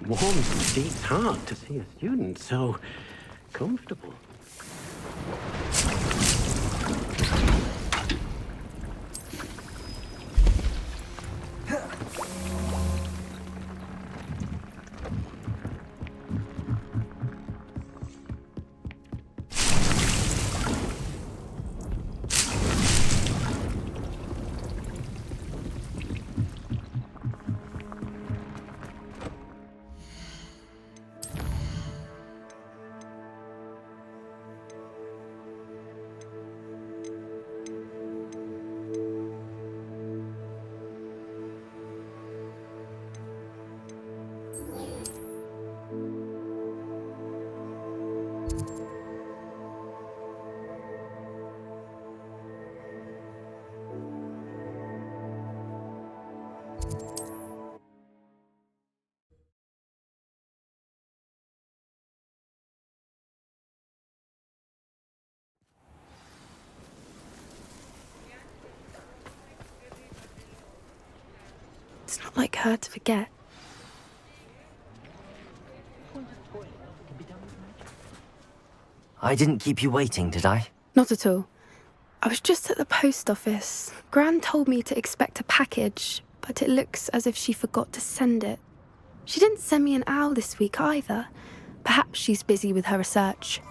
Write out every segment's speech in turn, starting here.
warms Steve's heart to see a student so comfortable. It's not like her to forget. I didn't keep you waiting, did I? Not at all. I was just at the post office. Gran told me to expect a package, but it looks as if she forgot to send it. She didn't send me an owl this week either. Perhaps she's busy with her research.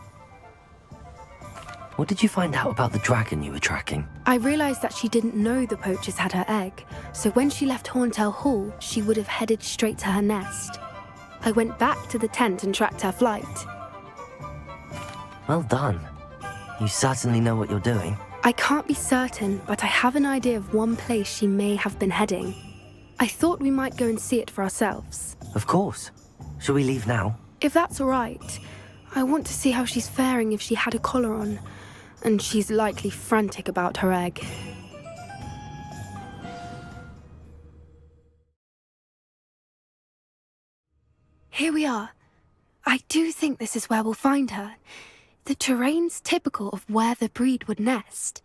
What did you find out about the dragon you were tracking? I realised that she didn't know the poachers had her egg, so when she left Horntail Hall, she would have headed straight to her nest. I went back to the tent and tracked her flight. Well done. You certainly know what you're doing. I can't be certain, but I have an idea of one place she may have been heading. I thought we might go and see it for ourselves. Of course. Shall we leave now? If that's all right. I want to see how she's faring if she had a collar on. And she's likely frantic about her egg. Here we are. I do think this is where we'll find her. The terrain's typical of where the breed would nest.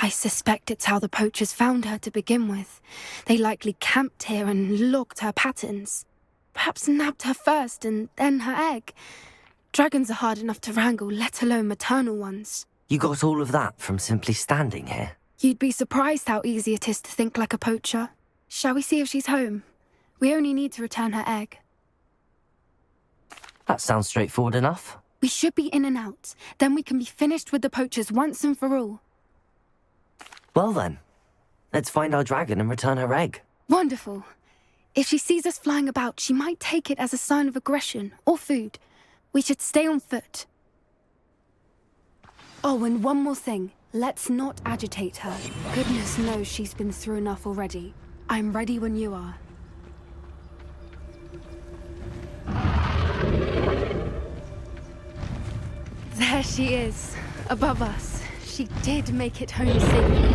I suspect it's how the poachers found her to begin with. They likely camped here and logged her patterns. Perhaps nabbed her first and then her egg. Dragons are hard enough to wrangle, let alone maternal ones. You got all of that from simply standing here? You'd be surprised how easy it is to think like a poacher. Shall we see if she's home? We only need to return her egg. That sounds straightforward enough. We should be in and out. Then we can be finished with the poachers once and for all. Well then, let's find our dragon and return her egg. Wonderful. If she sees us flying about, she might take it as a sign of aggression or food. We should stay on foot. Oh, and one more thing. Let's not agitate her. Goodness knows she's been through enough already. I'm ready when you are. There she is, above us. She did make it home safely.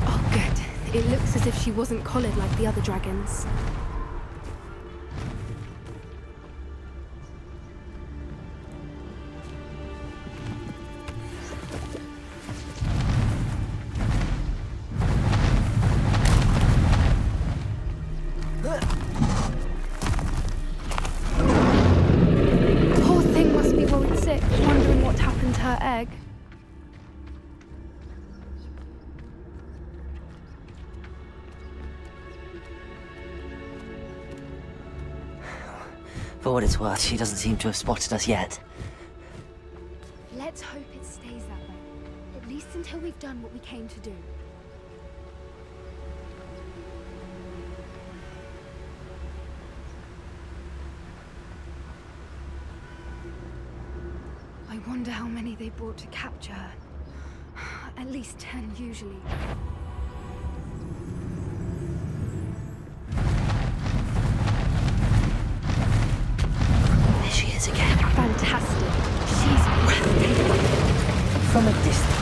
Oh, good. It looks as if she wasn't collared like the other dragons. Wondering what happened to her egg. For what it's worth, she doesn't seem to have spotted us yet. Let's hope it stays that way. At least until we've done what we came to do. I wonder how many they brought to capture her. At least 10 usually. There she is again. Fantastic. She's breathtaking. From a distance.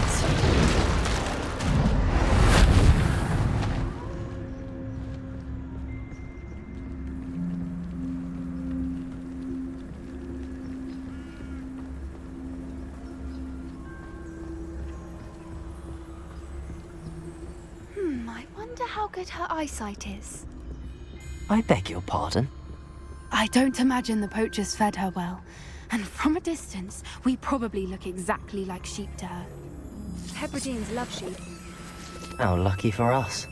I wonder how good her eyesight is. I beg your pardon? I don't imagine the poachers fed her well. And from a distance, we probably look exactly like sheep to her. Hebrideans love sheep. How lucky for us.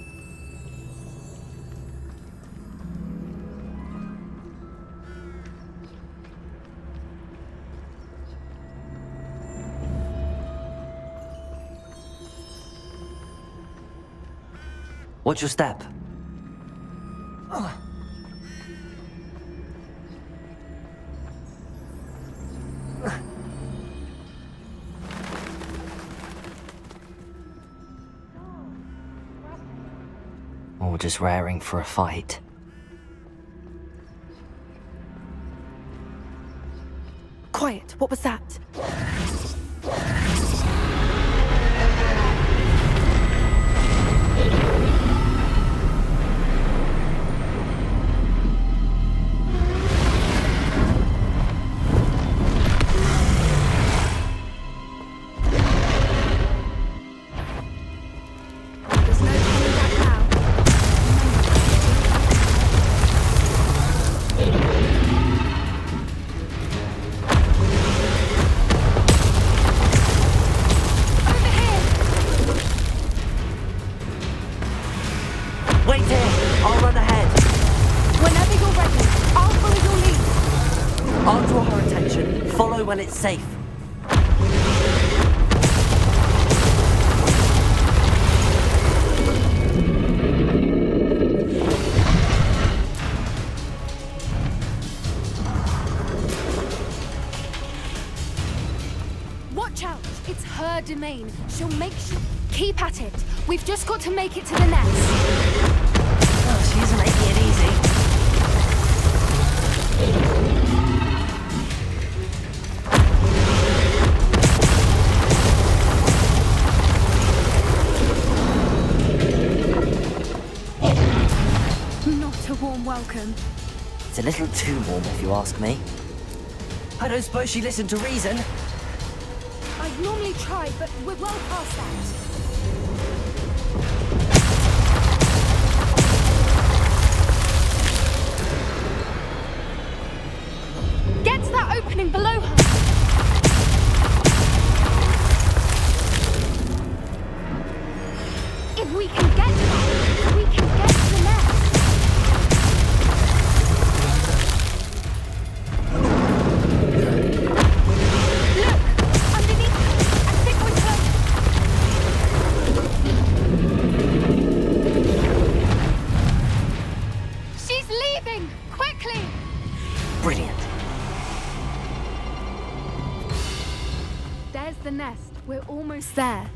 Watch your step. Or just raring for a fight. Quiet, what was that? When it's safe. Watch out! It's her domain. She'll make sure. Keep at it. We've just got to make it to the nest. Oh, she's making it easy. Welcome. It's a little too warm, if you ask me. I don't suppose she listened to reason. I'd normally try, but we're well past that. Get to that opening below her. If we can get to that, we can get to the nest. The nest. We're almost there.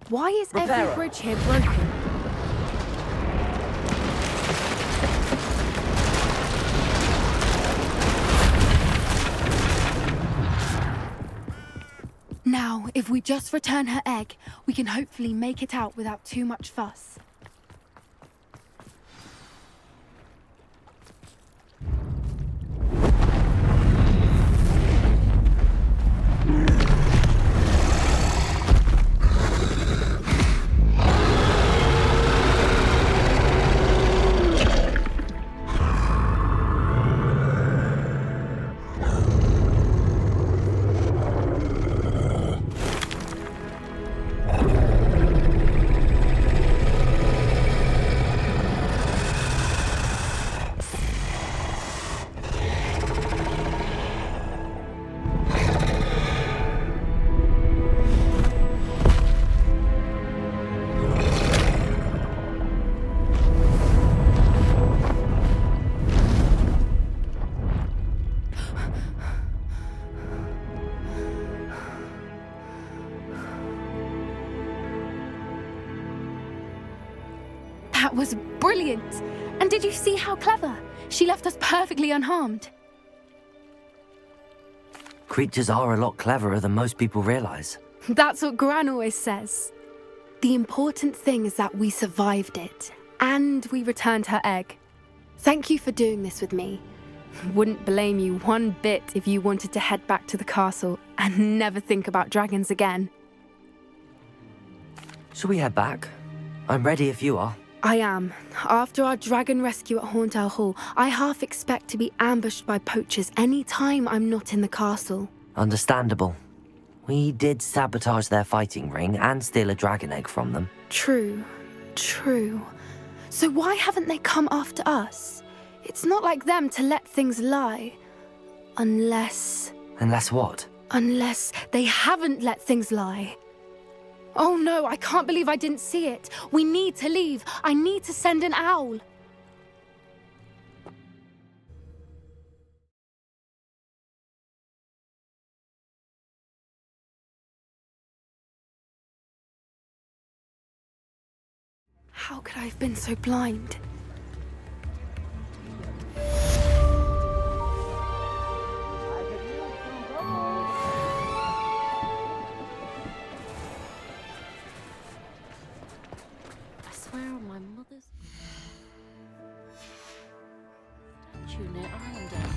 Why is every bridge here broken? Now, if we just return her egg, we can hopefully make it out without too much fuss. That was brilliant! And did you see how clever? She left us perfectly unharmed. Creatures are a lot cleverer than most people realize. That's what Gran always says. The important thing is that we survived it, and we returned her egg. Thank you for doing this with me. Wouldn't blame you one bit if you wanted to head back to the castle and never think about dragons again. Shall we head back? I'm ready if you are. I am. After our dragon rescue at Hauntel Hall, I half expect to be ambushed by poachers any time I'm not in the castle. Understandable. We did sabotage their fighting ring and steal a dragon egg from them. True. So why haven't they come after us? It's not like them to let things lie. Unless what? Unless they haven't let things lie. Oh no, I can't believe I didn't see it. We need to leave. I need to send an owl. How could I have been so blind? I swear on my mother's statue near Irondown.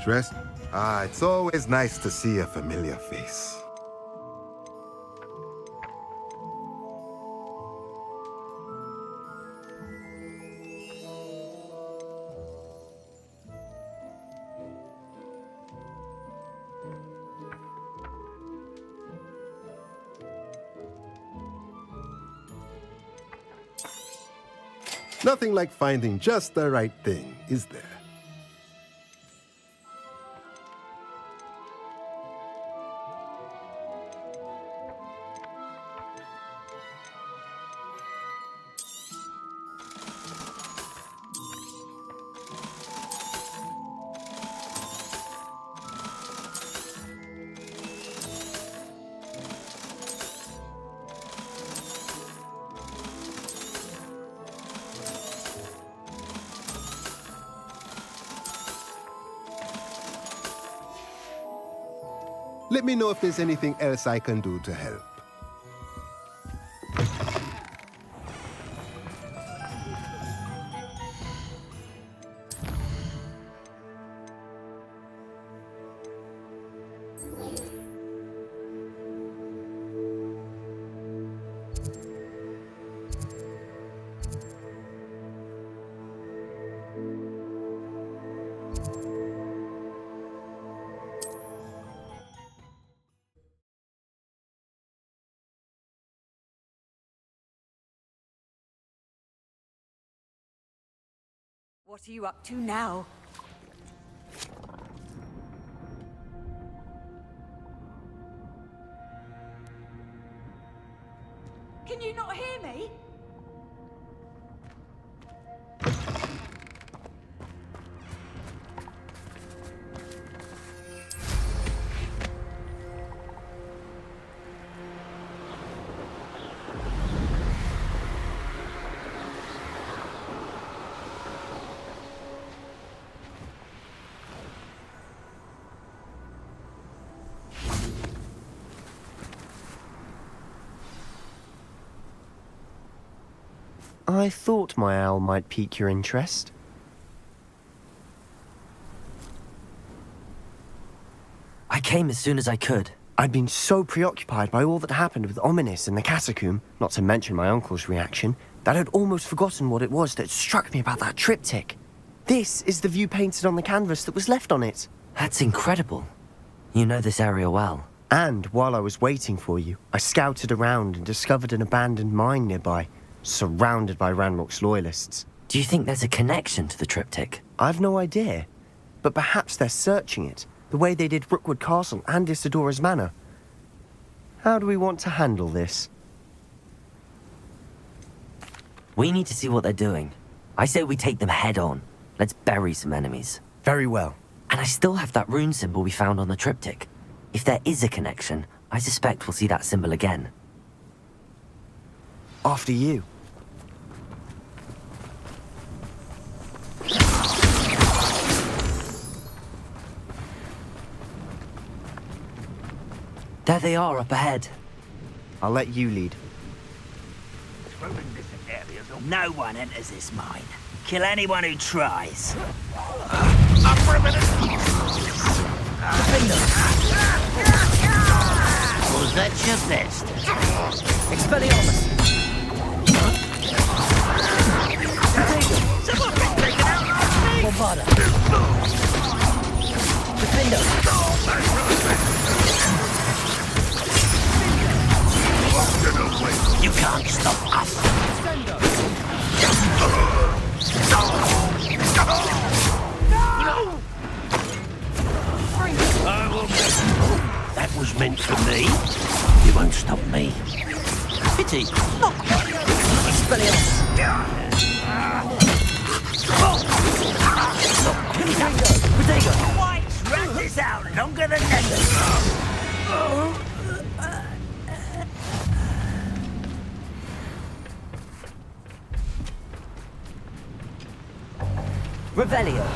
Dressed? It's always nice to see a familiar face. Nothing like finding just the right thing, is there? Let me know if there's anything else I can do to help. What are you up to now? Can you not hear me? I thought my owl might pique your interest. I came as soon as I could. I'd been so preoccupied by all that happened with Ominous and the catacomb, not to mention my uncle's reaction, that I'd almost forgotten what it was that struck me about that triptych. This is the view painted on the canvas that was left on it. That's incredible. You know this area well. And while I was waiting for you, I scouted around and discovered an abandoned mine nearby, surrounded by Ranrock's loyalists. Do you think there's a connection to the triptych? I've no idea, but perhaps they're searching it, the way they did Rookwood Castle and Isidora's Manor. How do we want to handle this? We need to see what they're doing. I say we take them head on. Let's bury some enemies. Very well. And I still have that rune symbol we found on the triptych. If there is a connection, I suspect we'll see that symbol again. After you. There they are up ahead. I'll let you lead. No one enters this mine. Kill anyone who tries. Was that your best? Expelliarmus! Someone been taken out! Bombarda! Defender! You can't stop us! That was meant for me. You won't stop me. Pity. Expelliarmus! Protego! White, rat this out longer than never. Revelio!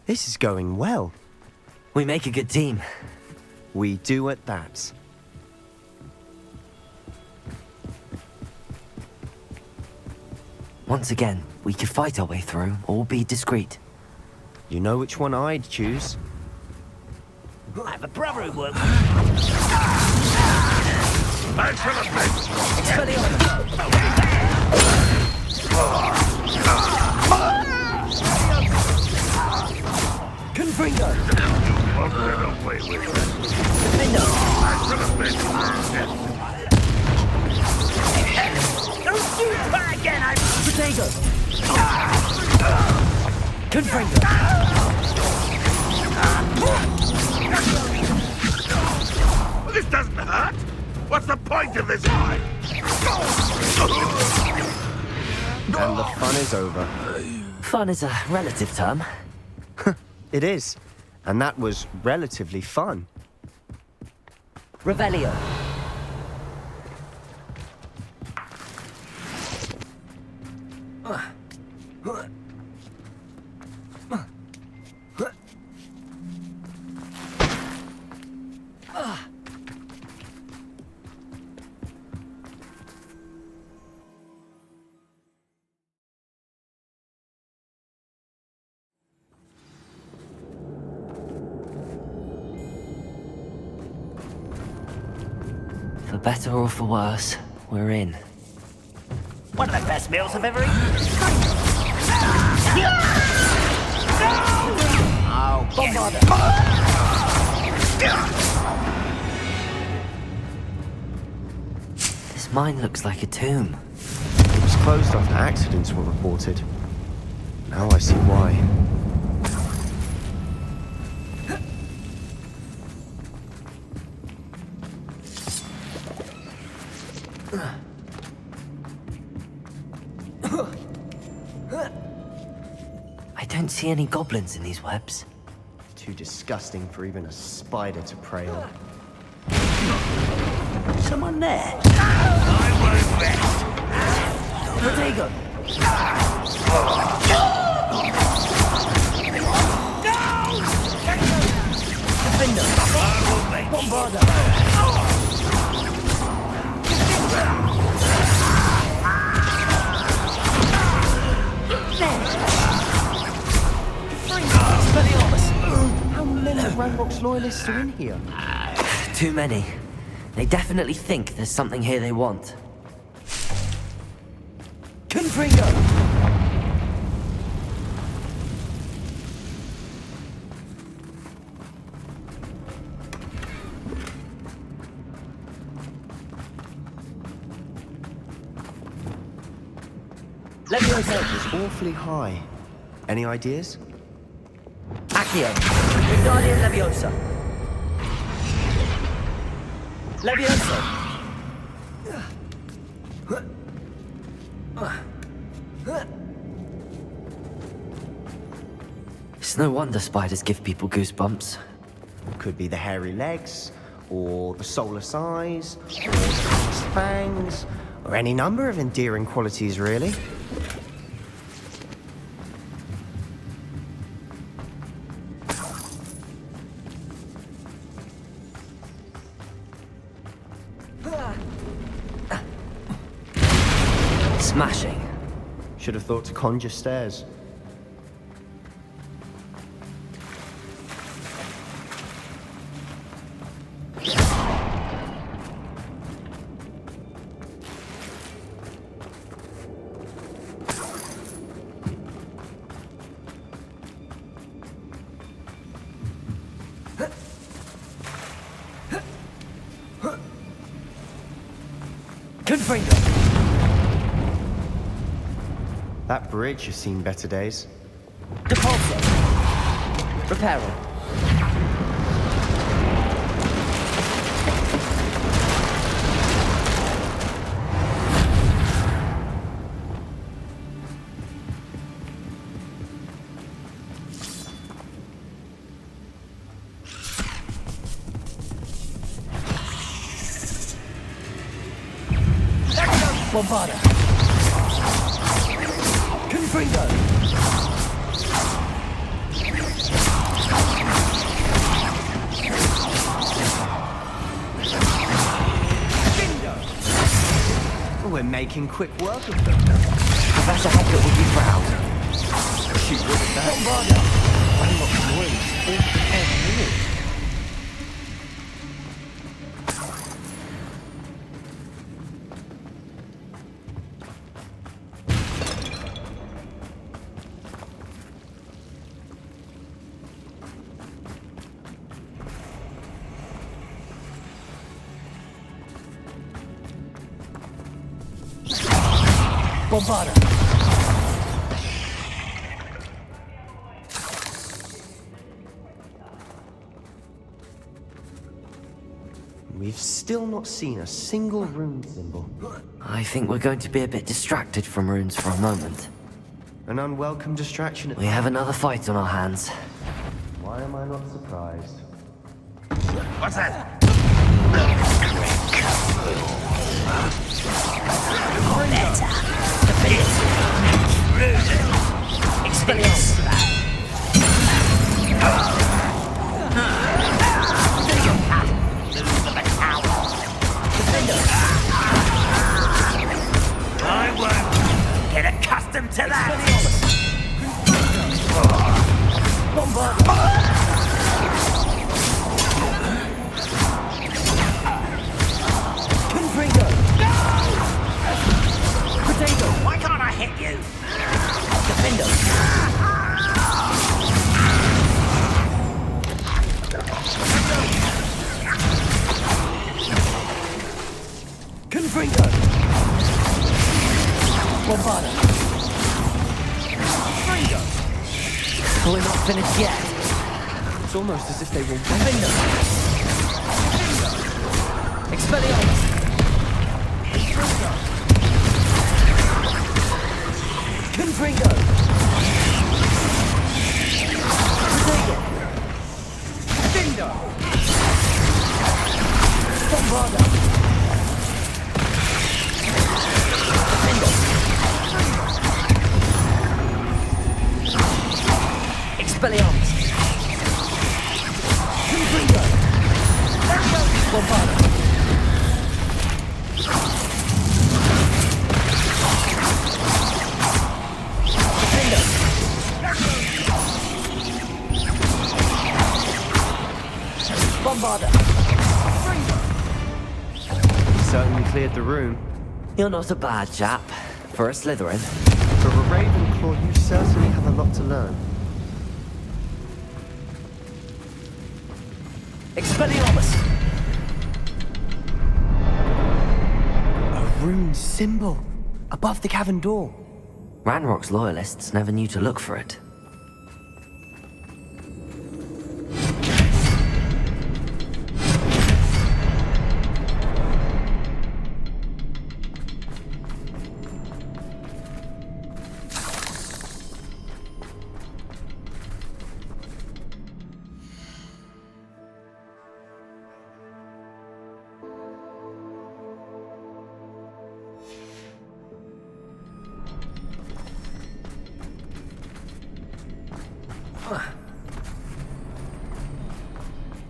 This is going well. We make a good team. We do at that. Once again, we could fight our way through, or be discreet. You know which one I'd choose. I have a brother who works. Confringo! Don't shoot back again! Protego! Confringo! This doesn't hurt! What's the point of this fight? And the fun is over. Fun is a relative term. It is. And that was relatively fun. Revelio. For better or for worse, we're in. One of the best meals I've ever eaten. Oh, Bombarda! This mine looks like a tomb. It was closed after accidents were reported. Now I see why. I don't see any goblins in these webs. Too disgusting for even a spider to prey on. someone there. I won't rest. Protego! Defender! Bombarda! How many Ranrock's loyalists are in here? Too many. They definitely think there's something here they want. Confringo! Leviosa is awfully high. Any ideas? Accio! Wingardium Leviosa! Levioso! It's no wonder spiders give people goosebumps. Could be the hairy legs, or the soulless eyes, or the fixed fangs, or any number of endearing qualities, really. Smashing. Should have thought to conjure stairs. Confringo! That bridge has seen better days. Depulso! Reparo! Bombarda! Confringo! We're making quick work of them. Professor Hackett would be proud. She would have done. Bombarda! I'm not noise. All 10 minutes. Bombarda! We've still not seen a single rune symbol. I think we're going to be a bit distracted from runes for a moment. An unwelcome distraction. We have another fight on our hands. Why am I not surprised? What's that? Expelliarmus! I won't get accustomed to that! Confringo! Potato! Why can't I hit you? Defendo! Confringo! Bombarda! Confringo! We're not finished yet. It's almost as if they were Defendo! Expelliarmus! Confringo! Potato! Defendo! Bombarda! Expelliarmus! Confringo! Bombarda! Defendo! Bombarda! certainly cleared the room. You're not a bad chap for a Slytherin. For a Ravenclaw, you certainly have a lot to learn. Expelliarmus! A rune symbol above the cavern door. Ranrock's loyalists never knew to look for it.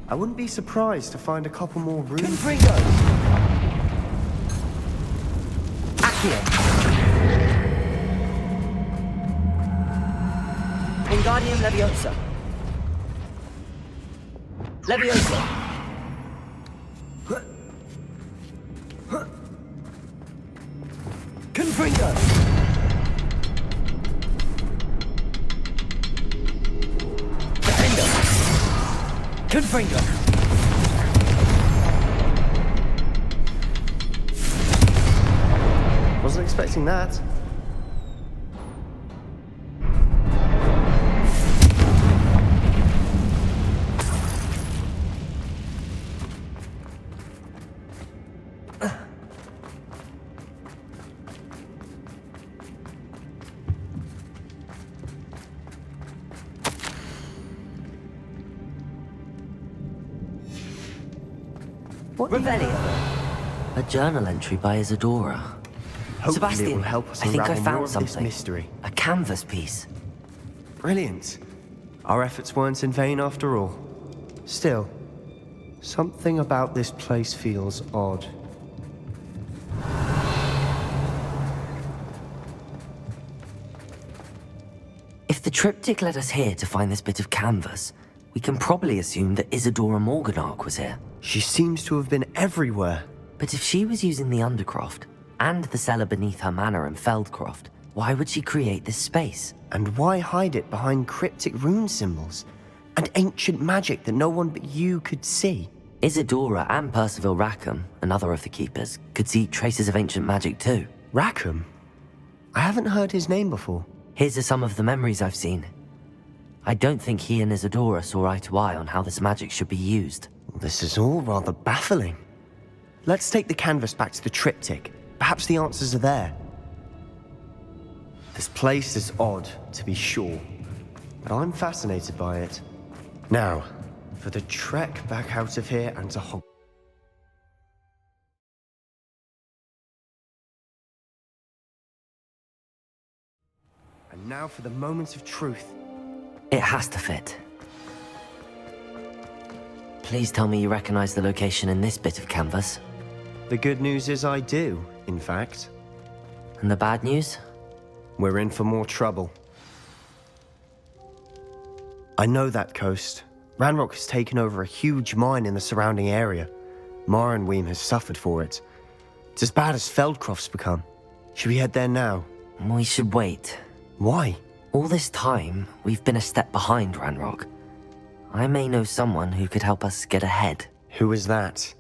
I wouldn't be surprised to find a couple more rooms. Confringo! Accio! Wingardium Leviosa! Leviosa! Confringo! Defender! Confringo! Wasn't expecting that. Revelio. A journal entry by Isadora. Hopefully Sebastian, it will help us I think I unravel more found of this something. mystery. A canvas piece. Brilliant. Our efforts weren't in vain after all. Still, something about this place feels odd. If the triptych led us here to find this bit of canvas, we can probably assume that Isadora Morganach was here. She seems to have been everywhere. But if she was using the Undercroft, and the cellar beneath her manor in Feldcroft, why would she create this space? And why hide it behind cryptic rune symbols? And ancient magic that no one but you could see? Isadora and Percival Rackham, another of the Keepers, could see traces of ancient magic too. Rackham? I haven't heard his name before. Here's are some of the memories I've seen. I don't think he and Isadora saw eye to eye on how this magic should be used. This is all rather baffling. Let's take the canvas back to the triptych. Perhaps the answers are there. This place is odd, to be sure, but I'm fascinated by it. Now, for the trek back out of here and to Hogwarts. And now for the moment of truth. It has to fit. Please tell me you recognize the location in this bit of canvas. The good news is I do, in fact. And the bad news? We're in for more trouble. I know that coast. Ranrock has taken over a huge mine in the surrounding area. Mornweem has suffered for it. It's as bad as Feldcroft's become. Should we head there now? We should wait. Why? All this time, we've been a step behind Ranrock. I may know someone who could help us get ahead. Who is that?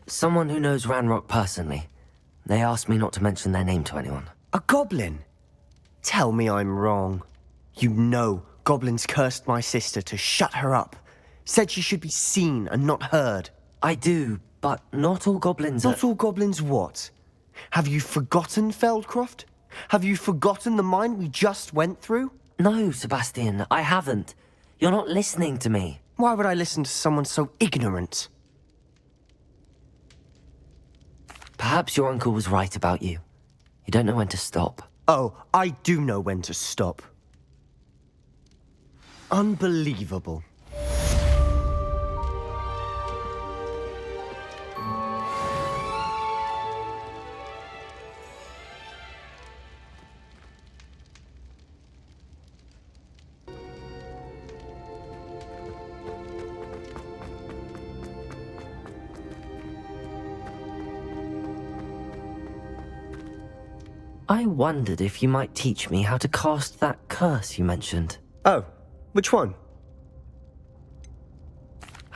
Someone who knows Ranrock personally. They asked me not to mention their name to anyone. A goblin? Tell me I'm wrong. You know goblins cursed my sister to shut her up. Said she should be seen and not heard. I do, but not all goblins Not all goblins what? Have you forgotten Feldcroft? Have you forgotten the mine we just went through? No, Sebastian, I haven't. You're not listening to me. Why would I listen to someone so ignorant? Perhaps your uncle was right about you. You don't know when to stop. Oh, I do know when to stop. Unbelievable. I wondered if you might teach me how to cast that curse you mentioned. Oh, which one?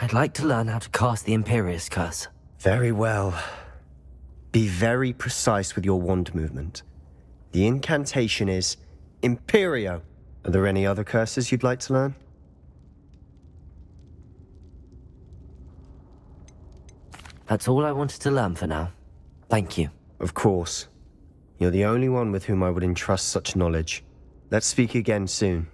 I'd like to learn how to cast the Imperious Curse. Very well. Be very precise with your wand movement. The incantation is Imperio. Are there any other curses you'd like to learn? That's all I wanted to learn for now. Thank you. Of course. You're the only one with whom I would entrust such knowledge. Let's speak again soon.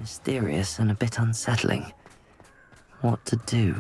Mysterious and a bit unsettling. What to do?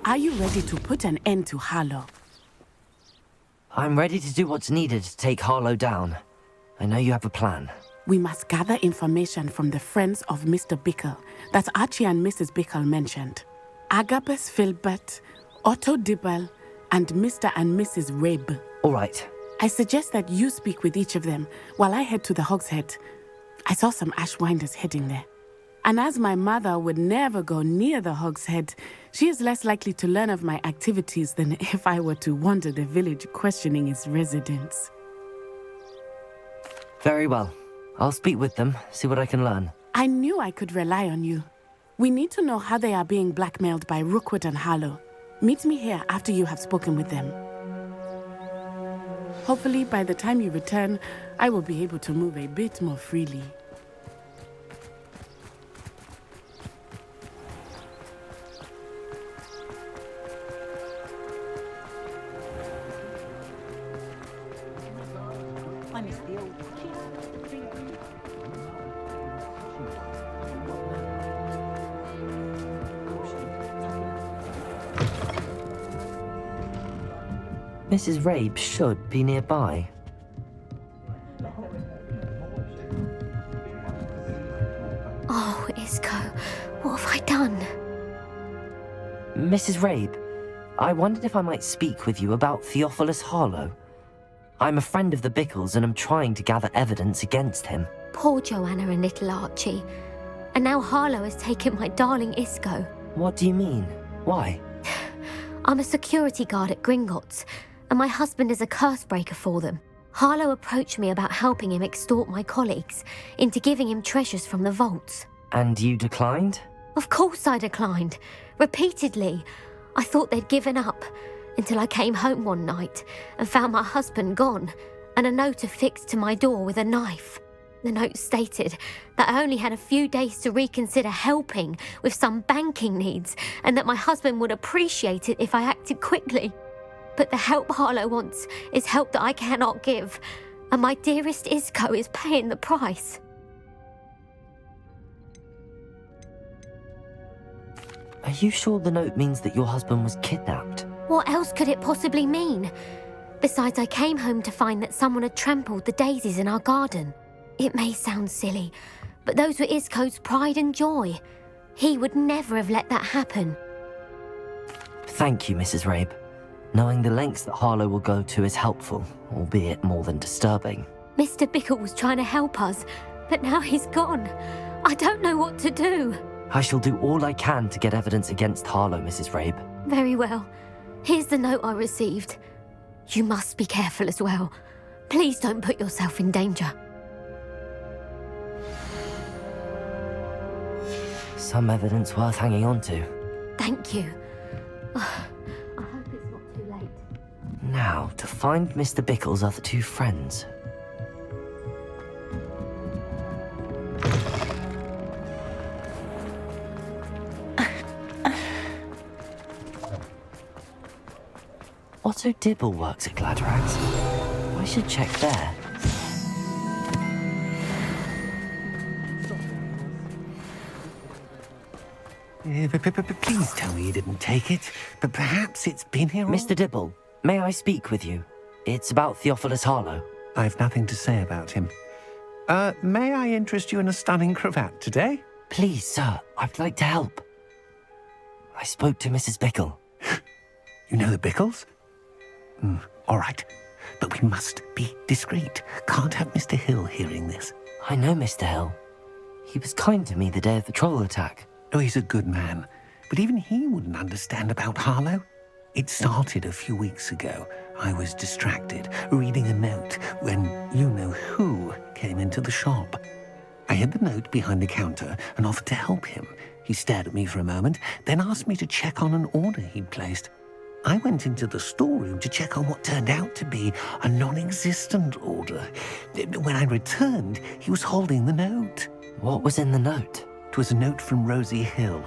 Are you ready to put an end to Harlow? I'm ready to do what's needed to take Harlow down. I know you have a plan. We must gather information from the friends of Mr. Bickle that Archie and Mrs. Bickle mentioned. Agabus Filbert, Otto Dibble, and Mr. and Mrs. Rabe. All right. I suggest that you speak with each of them while I head to the Hogshead. I saw some Ashwinders heading there. And as my mother would never go near the Hogshead, she is less likely to learn of my activities than if I were to wander the village questioning its residents. Very well. I'll speak with them, see what I can learn. I knew I could rely on you. We need to know how they are being blackmailed by Rookwood and Harlow. Meet me here after you have spoken with them. Hopefully, by the time you return, I will be able to move a bit more freely. I miss the old Mrs. Rabe should be nearby. Oh, Isco, what have I done? Mrs. Rabe, I wondered if I might speak with you about Theophilus Harlow. I'm a friend of the Bickles and I'm trying to gather evidence against him. Poor Joanna and little Archie. And now Harlow has taken my darling Isco. What do you mean? Why? I'm a security guard at Gringotts, and my husband is a curse breaker for them. Harlow approached me about helping him extort my colleagues into giving him treasures from the vaults. And you declined? Of course I declined. Repeatedly. I thought they'd given up, until I came home one night and found my husband gone, and a note affixed to my door with a knife. The note stated that I only had a few days to reconsider helping with some banking needs, and that my husband would appreciate it if I acted quickly. But the help Harlow wants is help that I cannot give, and my dearest Isco is paying the price. Are you sure the note means that your husband was kidnapped? What else could it possibly mean? Besides, I came home to find that someone had trampled the daisies in our garden. It may sound silly, but those were Isco's pride and joy. He would never have let that happen. Thank you, Mrs. Rabe. Knowing the lengths that Harlow will go to is helpful, albeit more than disturbing. Mr. Bickle was trying to help us, but now he's gone. I don't know what to do. I shall do all I can to get evidence against Harlow, Mrs. Rabe. Very well. Here's the note I received. You must be careful as well. Please don't put yourself in danger. Some evidence worth hanging on to. Thank you. I hope it's not too late. Now, to find Mr. Bickle's other two friends. Otto Dibble works at Gladrags. I should check there. Please tell me you didn't take it. But perhaps it's been here all... Mr. Dibble, may I speak with you? It's about Theophilus Harlow. I've nothing to say about him. May I interest you in a stunning cravat today? Please, sir, I'd like to help. I spoke to Mrs. Bickle. You know the Bickles? All right. But we must be discreet. Can't have Mr. Hill hearing this. I know Mr. Hill. He was kind to me the day of the troll attack. Oh, he's a good man. But even he wouldn't understand about Harlow. It started a few weeks ago. I was distracted, reading a note, when you-know-who came into the shop. I hid the note behind the counter and offered to help him. He stared at me for a moment, then asked me to check on an order he'd placed. I went into the storeroom to check on what turned out to be a non-existent order. When I returned, he was holding the note. What was in the note? It was a note from Rosie Hill,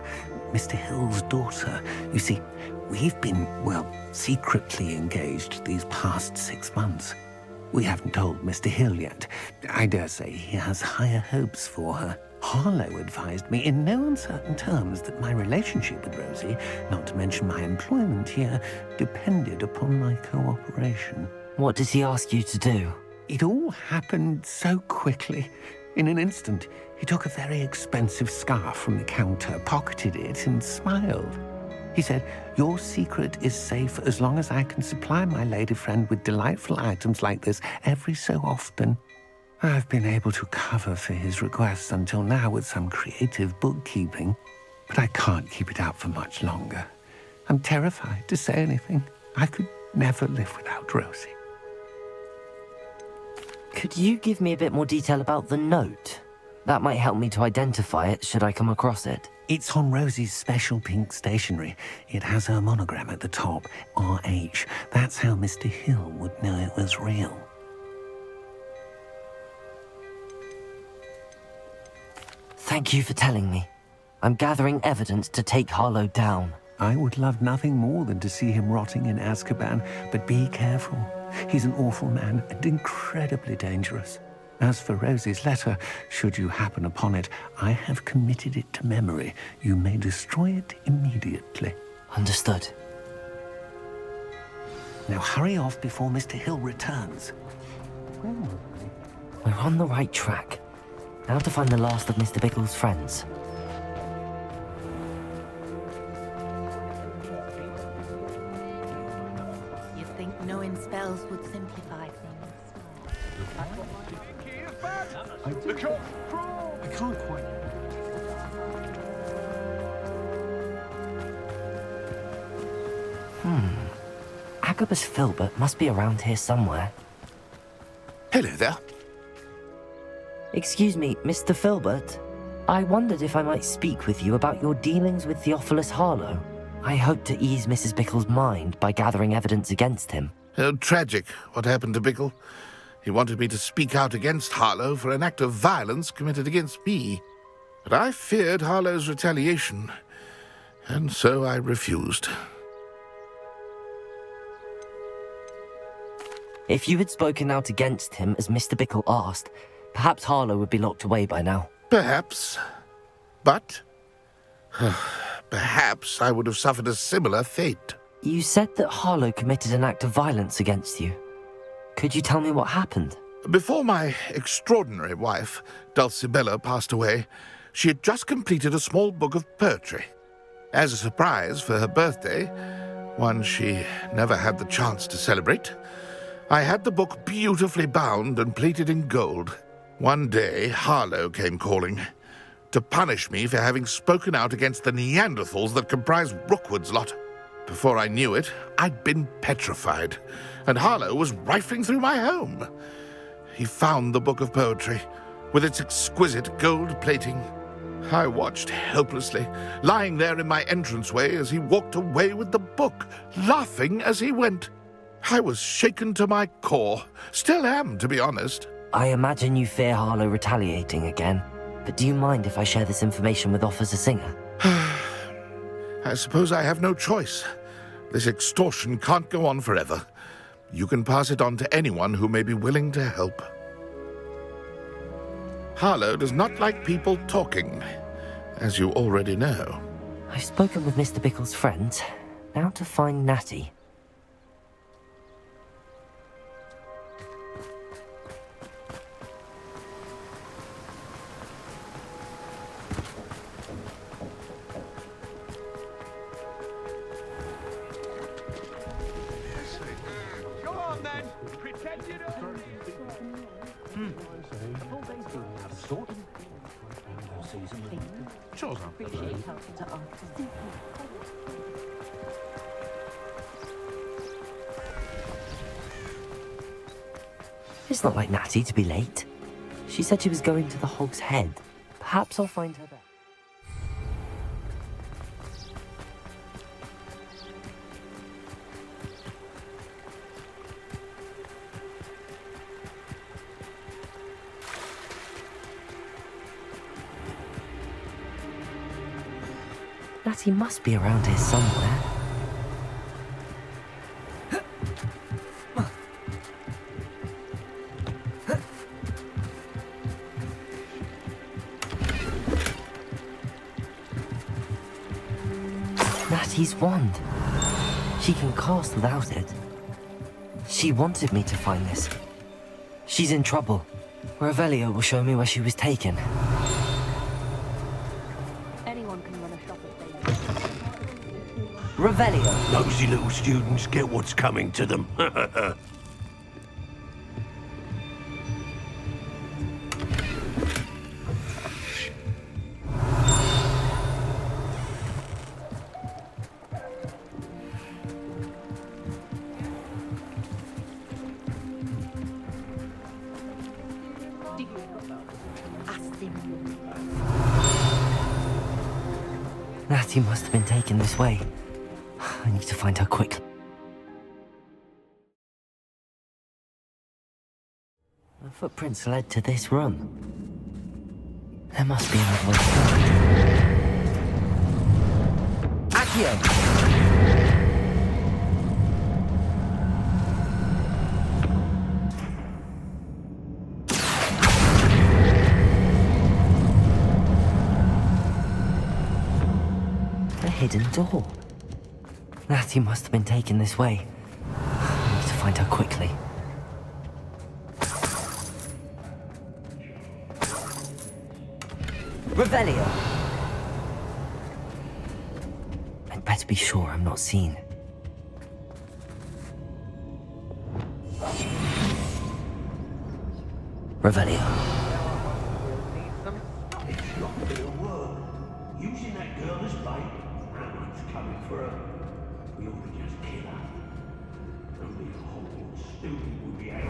Mr. Hill's daughter. You see, we've been, secretly engaged these past 6 months. We haven't told Mr. Hill yet. I dare say he has higher hopes for her. Harlow advised me in no uncertain terms that my relationship with Rosie, not to mention my employment here, depended upon my cooperation. What did he ask you to do? It all happened so quickly. In an instant, he took a very expensive scarf from the counter, pocketed it, and smiled. He said, "Your secret is safe as long as I can supply my lady friend with delightful items like this every so often." I've been able to cover for his requests until now with some creative bookkeeping, but I can't keep it out for much longer. I'm terrified to say anything. I could never live without Rosie. Could you give me a bit more detail about the note? That might help me to identify it should I come across it. It's on Rosie's special pink stationery. It has her monogram at the top, RH. That's how Mr. Hill would know it was real. Thank you for telling me. I'm gathering evidence to take Harlow down. I would love nothing more than to see him rotting in Azkaban, but be careful. He's an awful man and incredibly dangerous. As for Rosie's letter, should you happen upon it, I have committed it to memory. You may destroy it immediately. Understood. Now hurry off before Mr. Hill returns. We're on the right track. Now to find the last of Mr. Bickle's friends. You'd think knowing spells would simplify things. I can't quite. Agabus Filbert must be around here somewhere. Hello there. Excuse me, Mr. Filbert. I wondered if I might speak with you about your dealings with Theophilus Harlow. I hope to ease Mrs. Bickle's mind by gathering evidence against him. Tragic, what happened to Bickle. He wanted me to speak out against Harlow for an act of violence committed against me. But I feared Harlow's retaliation, and so I refused. If you had spoken out against him as Mr. Bickle asked, perhaps Harlow would be locked away by now. Perhaps. But perhaps I would have suffered a similar fate. You said that Harlow committed an act of violence against you. Could you tell me what happened? Before my extraordinary wife, Dulcibella, passed away, she had just completed a small book of poetry. As a surprise for her birthday, one she never had the chance to celebrate, I had the book beautifully bound and plated in gold. One day, Harlow came calling to punish me for having spoken out against the Neanderthals that comprise Rookwood's lot. Before I knew it, I'd been petrified, and Harlow was rifling through my home. He found the book of poetry, with its exquisite gold plating. I watched helplessly, lying there in my entranceway as he walked away with the book, laughing as he went. I was shaken to my core. Still am, to be honest. I imagine you fear Harlow retaliating again, but do you mind if I share this information with Officer Singer? I suppose I have no choice. This extortion can't go on forever. You can pass it on to anyone who may be willing to help. Harlow does not like people talking, as you already know. I've spoken with Mr. Bickle's friends. Now to find Natty. It's not like Natty to be late. She said she was going to the Hog's Head. Perhaps I'll find her there. Natty must be around here somewhere. Natty's wand. She can cast without it. She wanted me to find this. She's in trouble. Revelio will show me where she was taken. Anyone can run a shop at Vegas. Revelio. Nosy little students get what's coming to them. Natty must have been taken this way. I need to find her quickly. The footprints led to this room. There must be another way. Accio! Hidden door. Natty must have been taken this way. I need to find her quickly. Revelio! I'd better be sure I'm not seen. Revelio. It's not gonna work. Using that girl as bait. Coming for her. We ought to just kill her. Only a Hogwarts student would be able to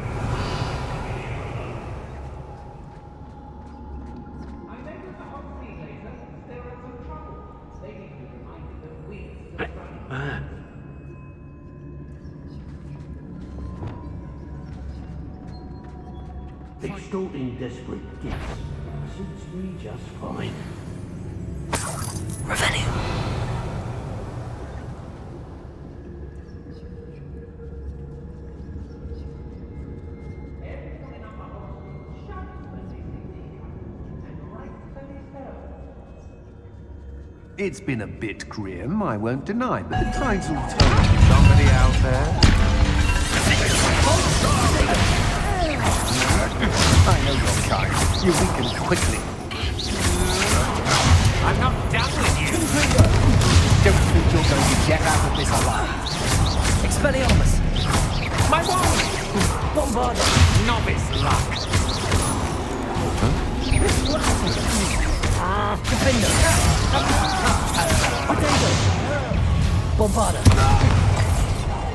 I met with the Hogsmeade later. There are some trouble. They need to be reminded that we're still running. Extorting desperate gifts suits me just fine. Revelio. It's been a bit grim, I won't deny, but the tides will turn. Somebody out there? I know your kind. You weaken quickly. I'm not done with you. Don't think you're going to get out of this alive. Expelliarmus! My wand! Bombarda! Novice luck. Defender! Potato! Bombarda!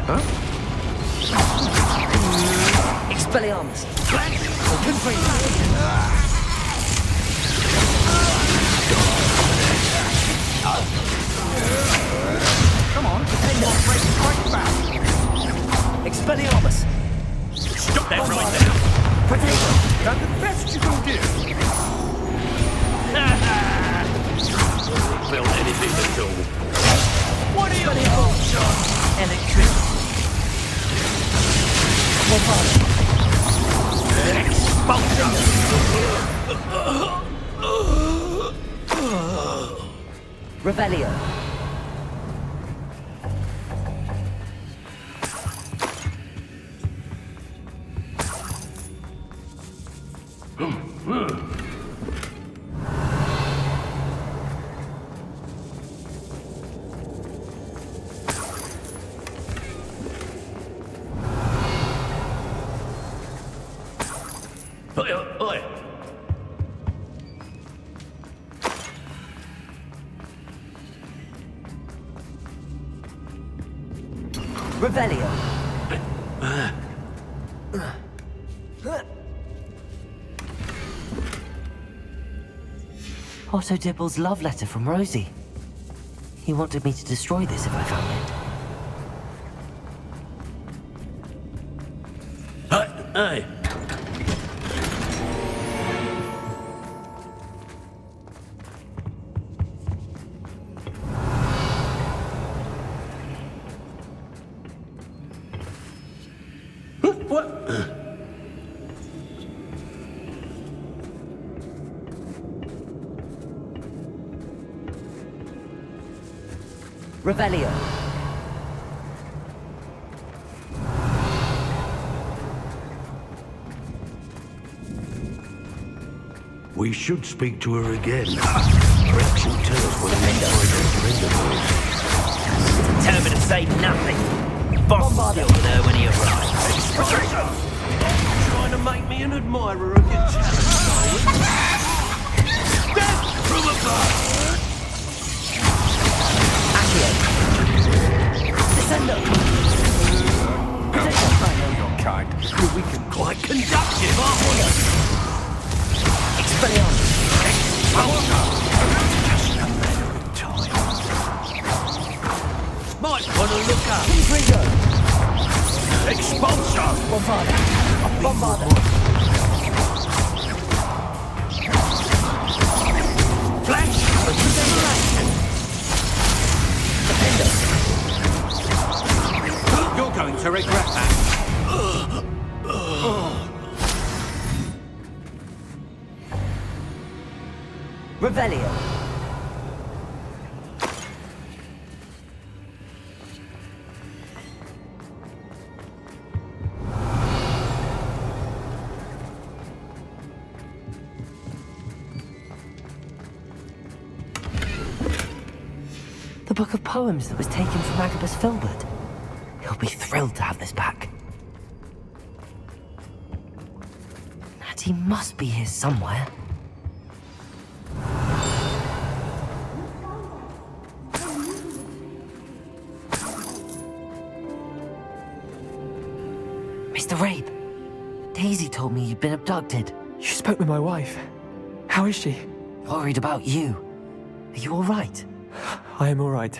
Huh? Expelliarmus! Confringo! Come on, Defender! fight back! Expelliarmus! Stop that right now! Potato! That's the best you can do! Felt anything at all. What are you doing? Electric! Bombarda! Expulsion! Revelio! Oi. Revelio! Otto Dibble's love letter from Rosie. He wanted me to destroy this if I found it. Hey! What? Revelio. We should speak to her again. Perhaps she'll tell us what the Tell me to say nothing. Boss will deal with her when he arrives. Trying to make me an admirer of your talent. Death from above! Descendo! I know your kind. We can quite conductive, aren't we? Expelliarmus! Might want to look up. Expulsor! Bombarda! Bombarda! Flash! You're going to regret that. Revelio. The book of poems that was taken from Agabus Filbert. He'll be thrilled to have this back. Natty must be here somewhere. Mr. Rabe, Daisy told me you'd been abducted. You spoke with my wife. How is she? Worried about you. Are you all right? I am all right.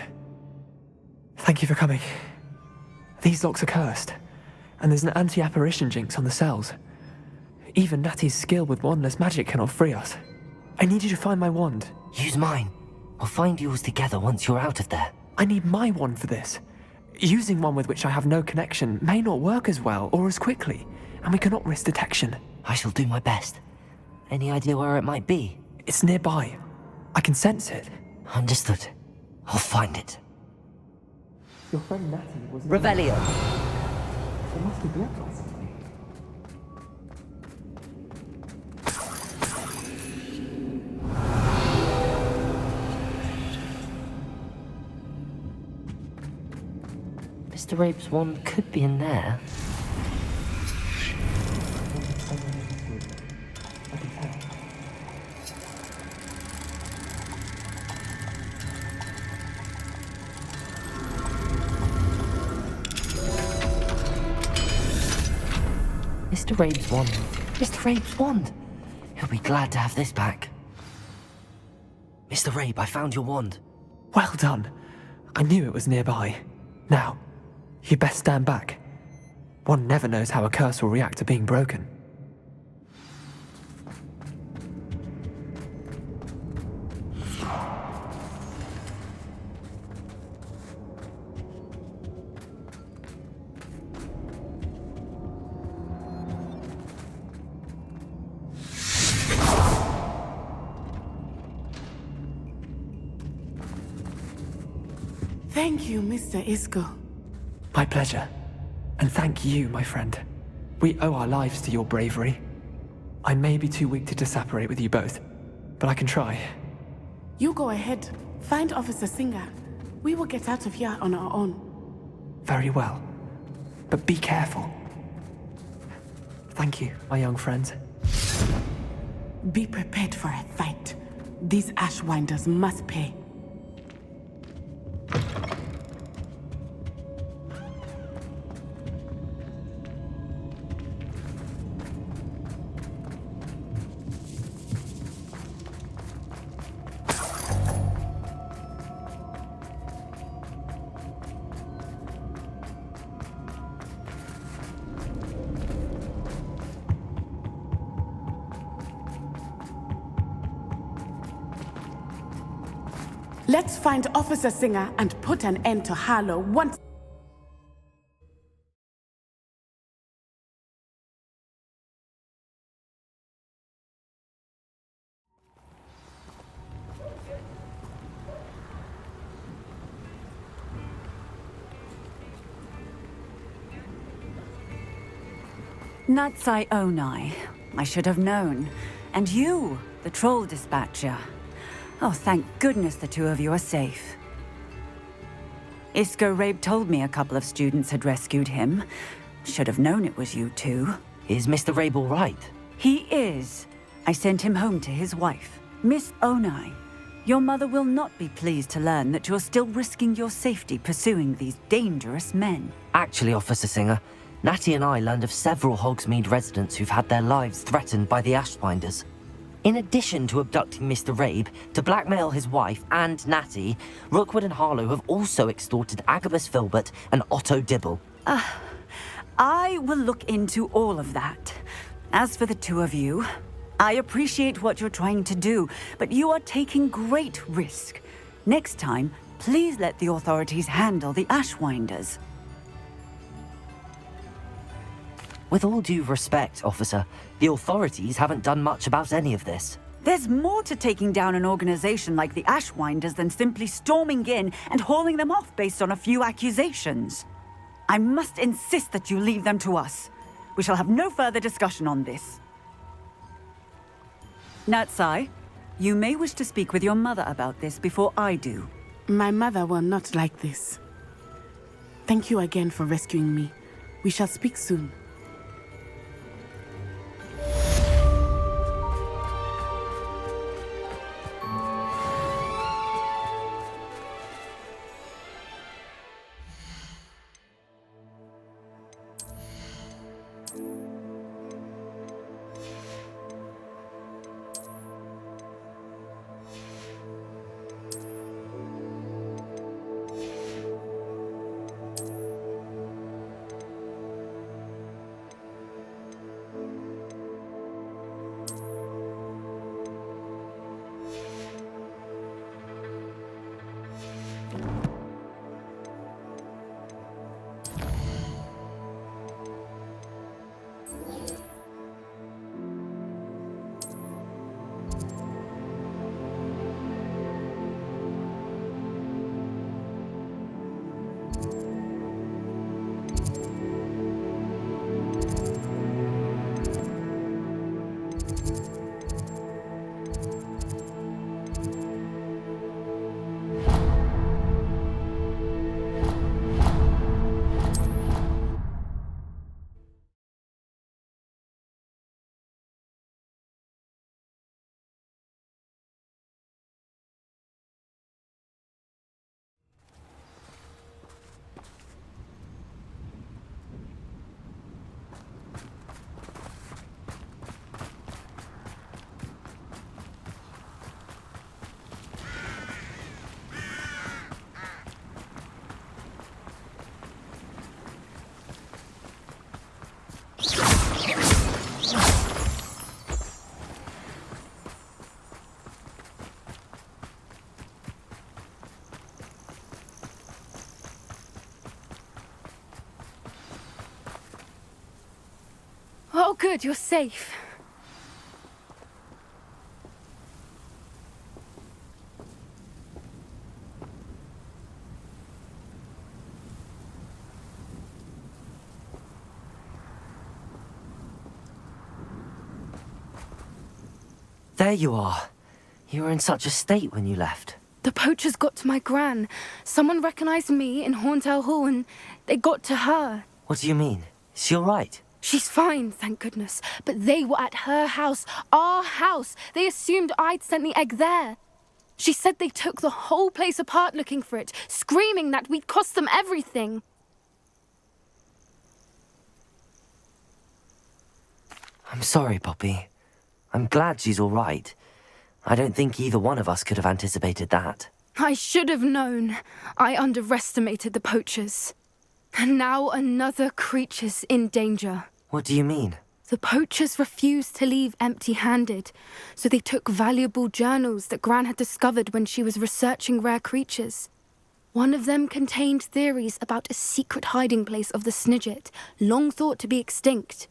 Thank you for coming. These locks are cursed, and there's an anti-apparition jinx on the cells. Even Natty's skill with wandless magic cannot free us. I need you to find my wand. Use mine. We'll find yours together once you're out of there. I need my wand for this. Using one with which I have no connection may not work as well or as quickly, and we cannot risk detection. I shall do my best. Any idea where it might be? It's nearby. I can sense it. Understood. I'll find it. Your friend Natty was... Revelio. It must be blocked by something. Mr. Rabe's wand could be in there. Mr. Rabe's wand. Mr. Rabe's wand. He'll be glad to have this back. Mr. Rabe, I found your wand. Well done. I knew it was nearby. Now, you best stand back. One never knows how a curse will react to being broken. Thank you, Mr. Isco. My pleasure. And thank you, my friend. We owe our lives to your bravery. I may be too weak to disapparate with you both, but I can try. You go ahead. Find Officer Singer. We will get out of here on our own. Very well. But be careful. Thank you, my young friends. Be prepared for a fight. These Ashwinders must pay. Let's find Officer Singer and put an end to Harlow once. Natsai Onai. I should have known. And you, the troll dispatcher. Oh, thank goodness the two of you are safe. Isco Rabe told me a couple of students had rescued him. Should have known it was you two. Is Mr. Rabe all right? He is. I sent him home to his wife. Miss Onai, your mother will not be pleased to learn that you're still risking your safety pursuing these dangerous men. Actually, Officer Singer, Natty and I learned of several Hogsmeade residents who've had their lives threatened by the Ashwinders. In addition to abducting Mr. Rabe, to blackmail his wife and Natty, Rookwood and Harlow have also extorted Agabus Filbert and Otto Dibble. I will look into all of that. As for the two of you, I appreciate what you're trying to do, but you are taking great risk. Next time, please let the authorities handle the Ashwinders. With all due respect, officer, the authorities haven't done much about any of this. There's more to taking down an organization like the Ashwinders than simply storming in and hauling them off based on a few accusations. I must insist that you leave them to us. We shall have no further discussion on this. Natsai, you may wish to speak with your mother about this before I do. My mother will not like this. Thank you again for rescuing me. We shall speak soon. Oh, good, you're safe. There you are. You were in such a state when you left. The poachers got to my gran. Someone recognized me in Horntail Hall and they got to her. What do you mean? Is she all right? She's fine, thank goodness. But they were at her house, our house. They assumed I'd sent the egg there. She said they took the whole place apart looking for it, screaming that we'd cost them everything. I'm sorry, Poppy. I'm glad she's all right. I don't think either one of us could have anticipated that. I should have known. I underestimated the poachers. And now another creature's in danger. What do you mean? The poachers refused to leave empty-handed, so they took valuable journals that Gran had discovered when she was researching rare creatures. One of them contained theories about a secret hiding place of the Snidget, long thought to be extinct.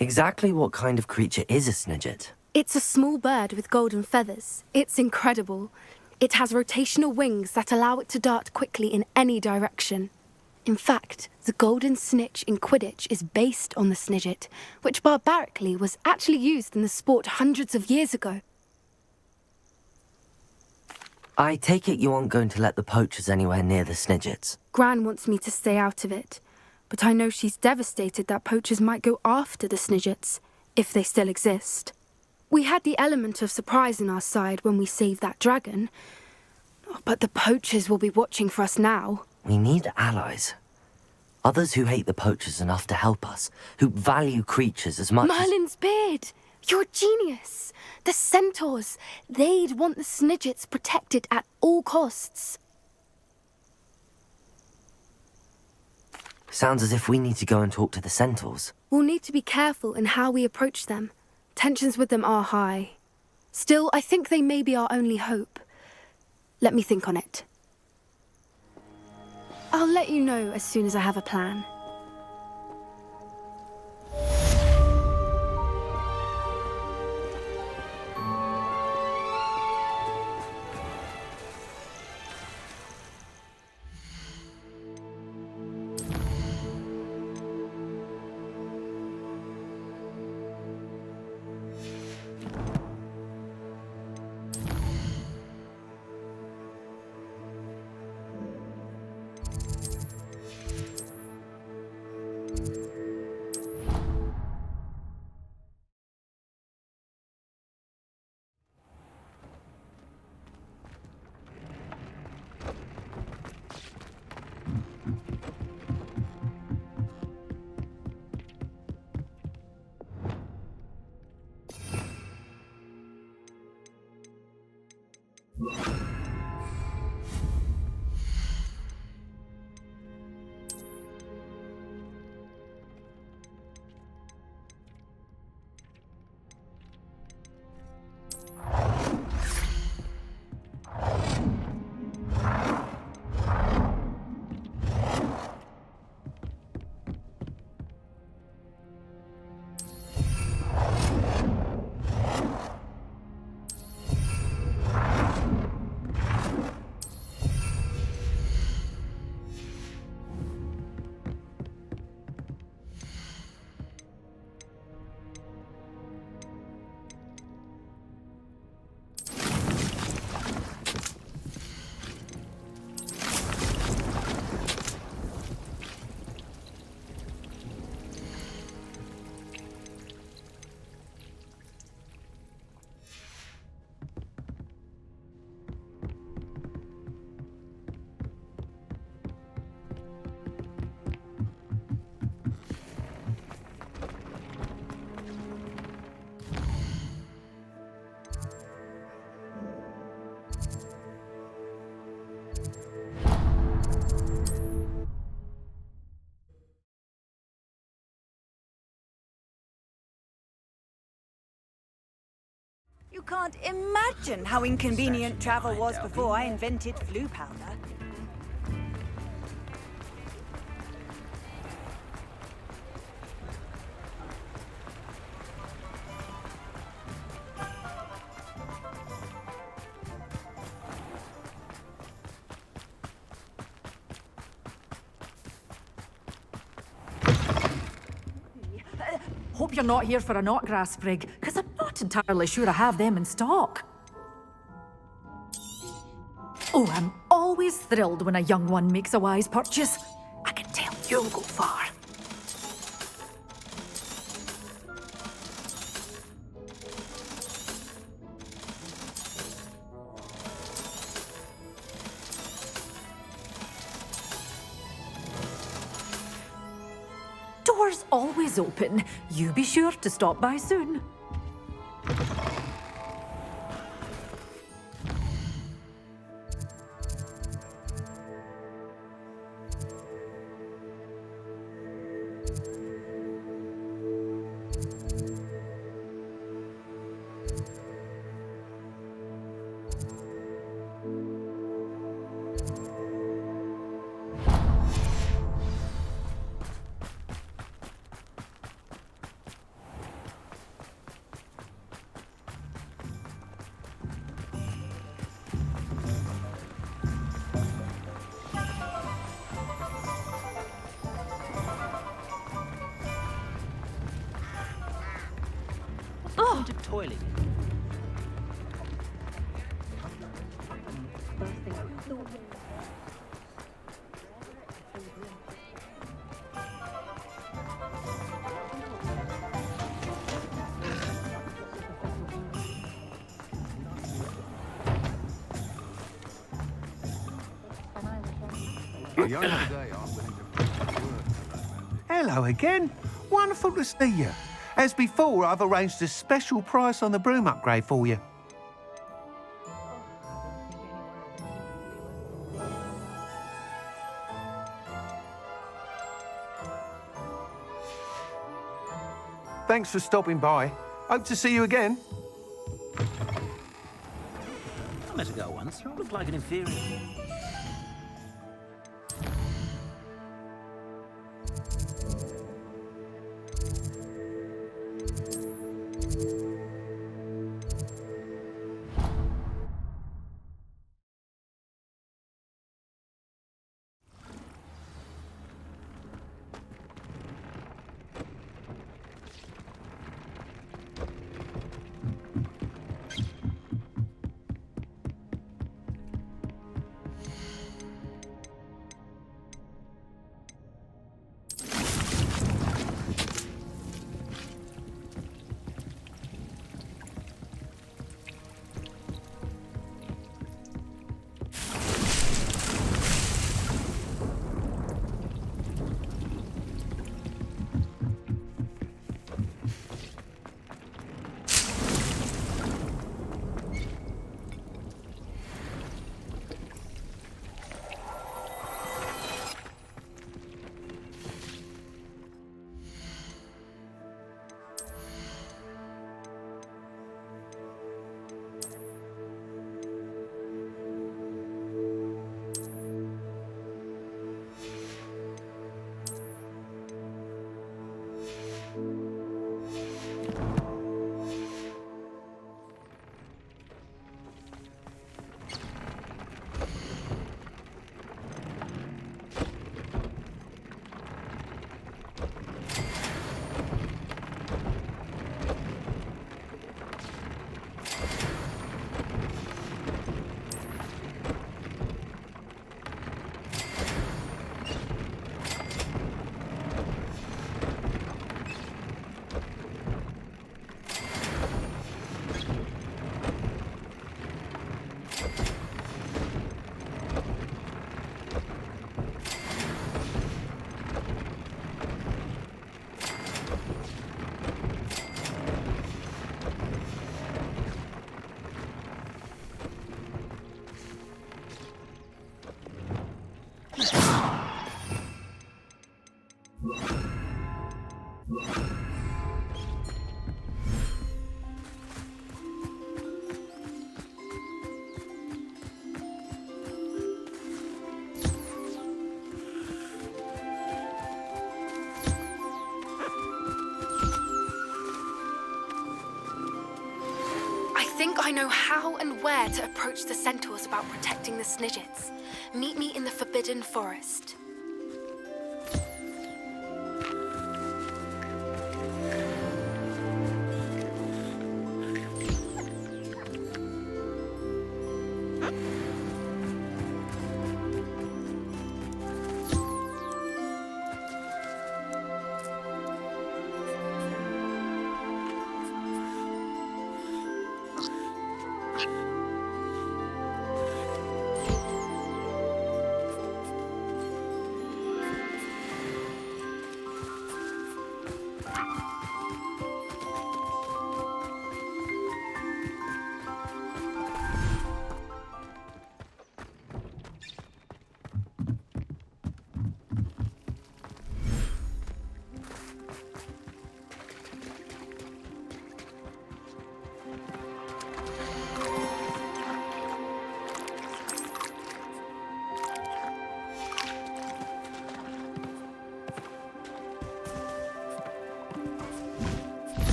Exactly what kind of creature is a Snidget? It's a small bird with golden feathers. It's incredible. It has rotational wings that allow it to dart quickly in any direction. In fact, the golden snitch in Quidditch is based on the Snidget, which barbarically was actually used in the sport hundreds of years ago. I take it you aren't going to let the poachers anywhere near the Snidgets. Gran wants me to stay out of it, but I know she's devastated that poachers might go after the Snidgets, if they still exist. We had the element of surprise on our side when we saved that dragon, but the poachers will be watching for us now. We need allies. Others who hate the poachers enough to help us, who value creatures as much Merlin's beard! You're a genius! The centaurs! They'd want the Snidgets protected at all costs. Sounds as if we need to go and talk to the centaurs. We'll need to be careful in how we approach them. Tensions with them are high. Still, I think they may be our only hope. Let me think on it. I'll let you know as soon as I have a plan. You can't imagine how inconvenient travel was before I invented flu powder. Hope you're not here for a knotgrass sprig, because I'm not entirely sure I have them in stock. Oh, I'm always thrilled when a young one makes a wise purchase. I can tell you'll go far. Doors always open. You be sure to stop by soon. toiling. Hello again. Wonderful to see you. As before, I've arranged a special price on the broom upgrade for you. Thanks for stopping by. Hope to see you again. I met a girl once. Looked like an inferior. I think I know how and where to approach the centaurs about protecting the Snidgets. Meet me in the Forbidden Forest.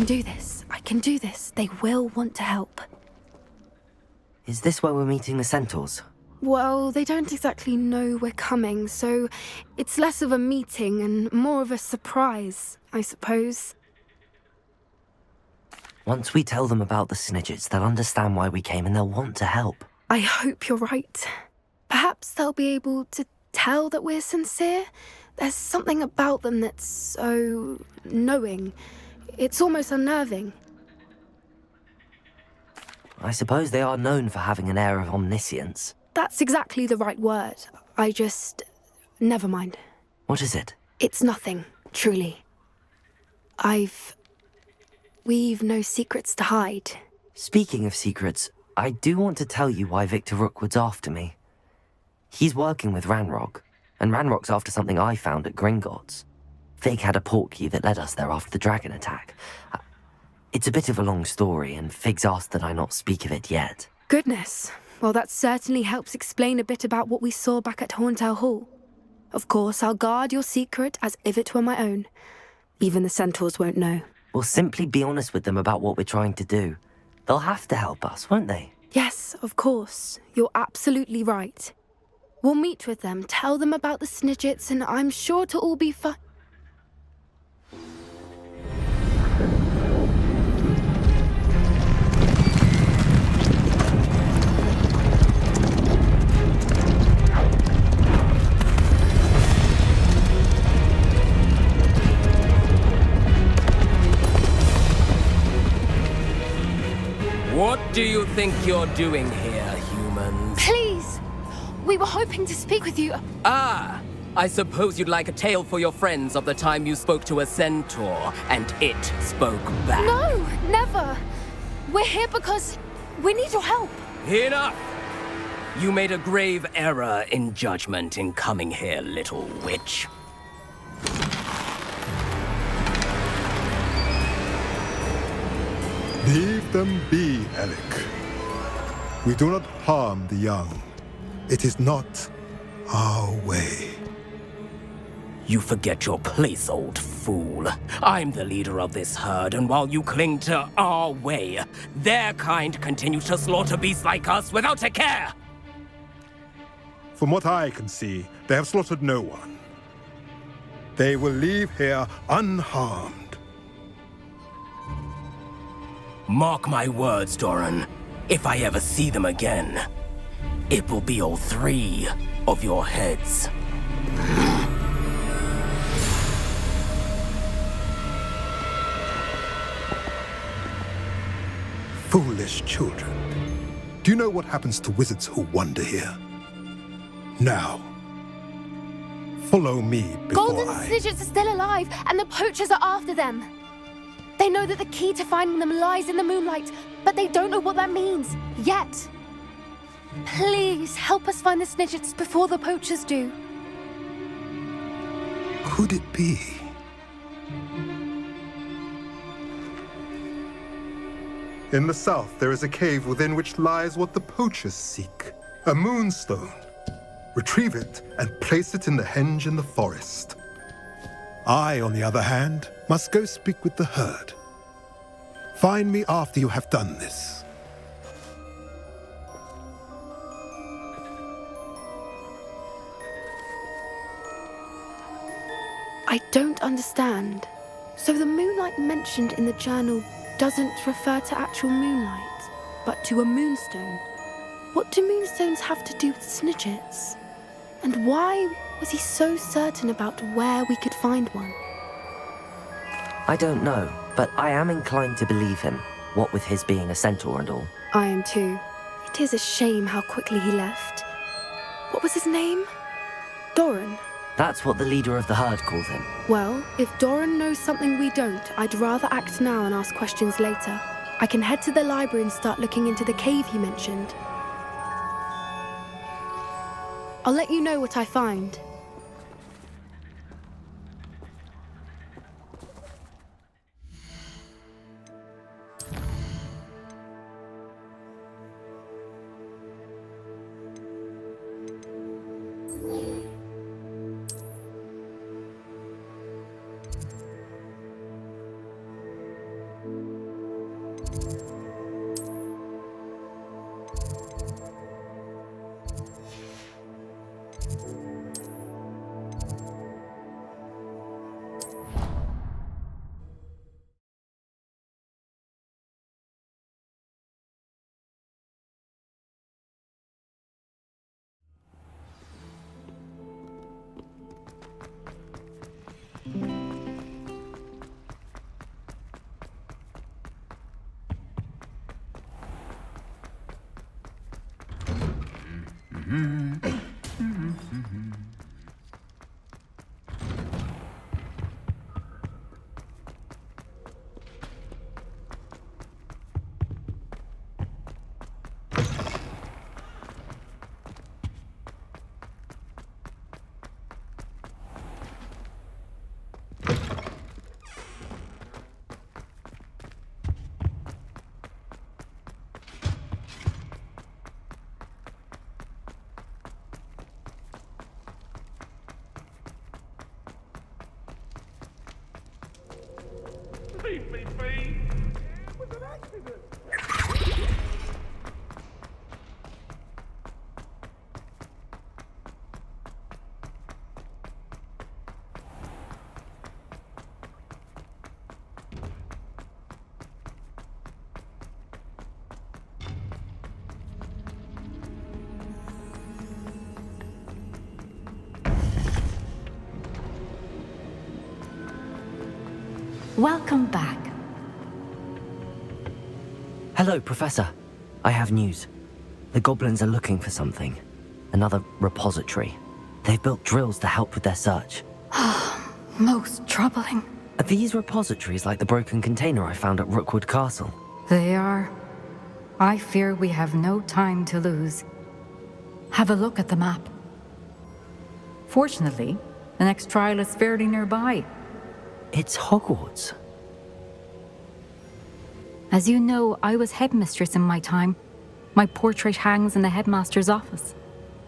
can do this. I can do this. They will want to help. Is this where we're meeting the centaurs? Well, they don't exactly know we're coming, so it's less of a meeting and more of a surprise, I suppose. Once we tell them about the Snidgets, they'll understand why we came and they'll want to help. I hope you're right. Perhaps they'll be able to tell that we're sincere. There's something about them that's so knowing. It's almost unnerving. I suppose they are known for having an air of omniscience. That's exactly the right word. Never mind. What is it? It's nothing, truly. We've no secrets to hide. Speaking of secrets, I do want to tell you why Victor Rookwood's after me. He's working with Ranrock, and Ranrock's after something I found at Gringotts. Fig had a portkey that led us there after the dragon attack. It's a bit of a long story, and Fig's asked that I not speak of it yet. Goodness. Well, that certainly helps explain a bit about what we saw back at Horntail Hall. Of course, I'll guard your secret as if it were my own. Even the centaurs won't know. We'll simply be honest with them about what we're trying to do. They'll have to help us, won't they? Yes, of course. You're absolutely right. We'll meet with them, tell them about the Snidgets, and I'm sure to all be fine. What do you think you're doing here, humans? Please! We were hoping to speak with you. Ah! I suppose you'd like a tale for your friends of the time you spoke to a centaur, and it spoke back. No, never! We're here because we need your help. Enough! You made a grave error in judgment in coming here, little witch. Leave them be, Alec. We do not harm the young. It is not our way. You forget your place, old fool. I'm the leader of this herd, and while you cling to our way, their kind continue to slaughter beasts like us without a care! From what I can see, they have slaughtered no one. They will leave here unharmed. Mark my words, Doran. If I ever see them again, it will be all 3 of your heads. Foolish children. Do you know what happens to wizards who wander here? Now, follow me before Golden Snidgets are still alive, and the poachers are after them. They know that the key to finding them lies in the moonlight, but they don't know what that means, yet. Please, help us find the Snidgets before the poachers do. Could it be? In the south, there is a cave within which lies what the poachers seek. A moonstone. Retrieve it and place it in the henge in the forest. I, on the other hand, must go speak with the herd. Find me after you have done this. I don't understand. So the moonlight mentioned in the journal doesn't refer to actual moonlight, but to a moonstone. What do moonstones have to do with Snidgets? And why was he so certain about where we could find one? I don't know, but I am inclined to believe him, what with his being a centaur and all. I am too. It is a shame how quickly he left. What was his name? Doran? That's what the leader of the herd calls him. Well, if Doran knows something we don't, I'd rather act now and ask questions later. I can head to the library and start looking into the cave he mentioned. I'll let you know what I find. Leave me be! It was an accident! Welcome back. Hello, Professor. I have news. The goblins are looking for something. Another repository. They've built drills to help with their search. Most troubling. Are these repositories like the broken container I found at Rookwood Castle? They are. I fear we have no time to lose. Have a look at the map. Fortunately, the next trial is fairly nearby. It's Hogwarts. As you know, I was headmistress in my time. My portrait hangs in the headmaster's office.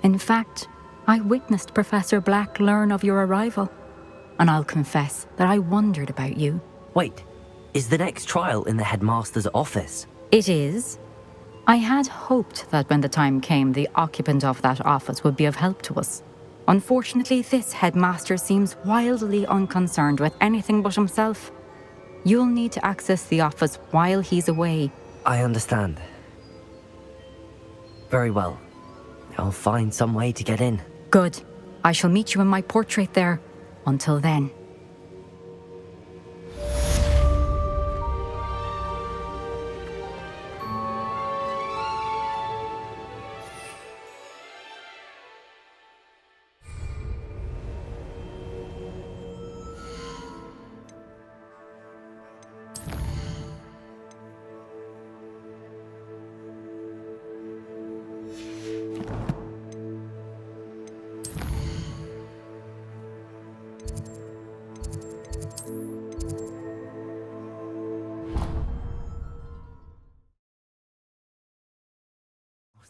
In fact, I witnessed Professor Black learn of your arrival. And I'll confess that I wondered about you. Wait, is the next trial in the headmaster's office? It is. I had hoped that when the time came, the occupant of that office would be of help to us. Unfortunately, this headmaster seems wildly unconcerned with anything but himself. You'll need to access the office while he's away. I understand. Very well. I'll find some way to get in. Good. I shall meet you in my portrait there. Until then.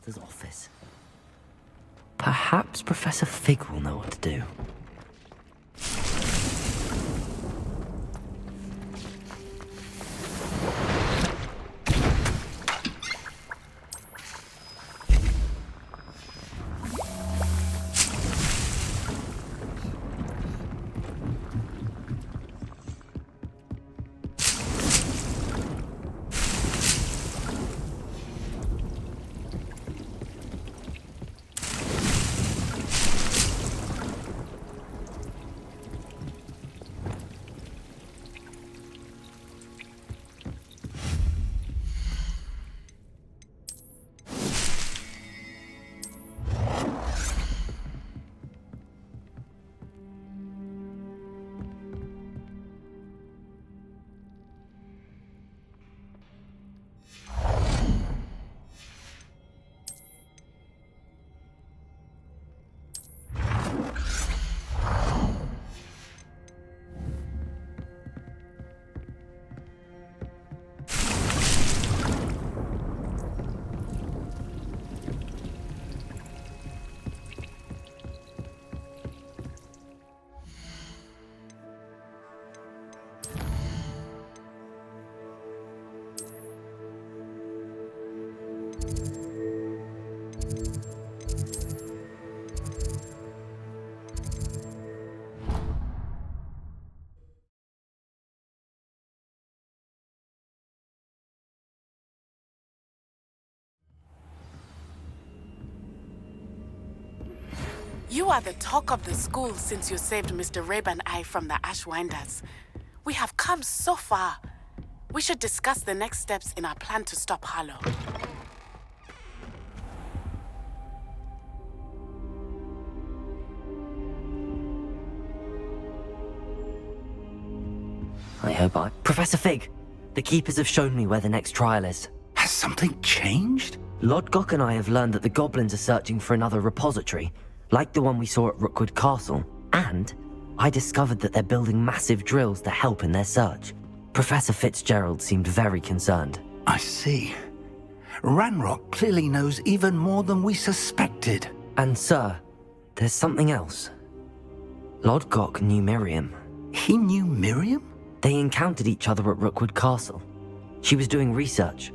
Master's office. Perhaps Professor Fig will know what to do. You are the talk of the school since you saved Mr. Rabe and I from the Ashwinders. We have come so far. We should discuss the next steps in our plan to stop Harlow. I hope I... Professor Fig, the Keepers have shown me where the next trial is. Has something changed? Lodgok and I have learned that the goblins are searching for another repository, like the one we saw at Rookwood Castle. And I discovered that they're building massive drills to help in their search. Professor Fitzgerald seemed very concerned. I see. Ranrock clearly knows even more than we suspected. And sir, there's something else. Lodgok knew Miriam. He knew Miriam? They encountered each other at Rookwood Castle. She was doing research.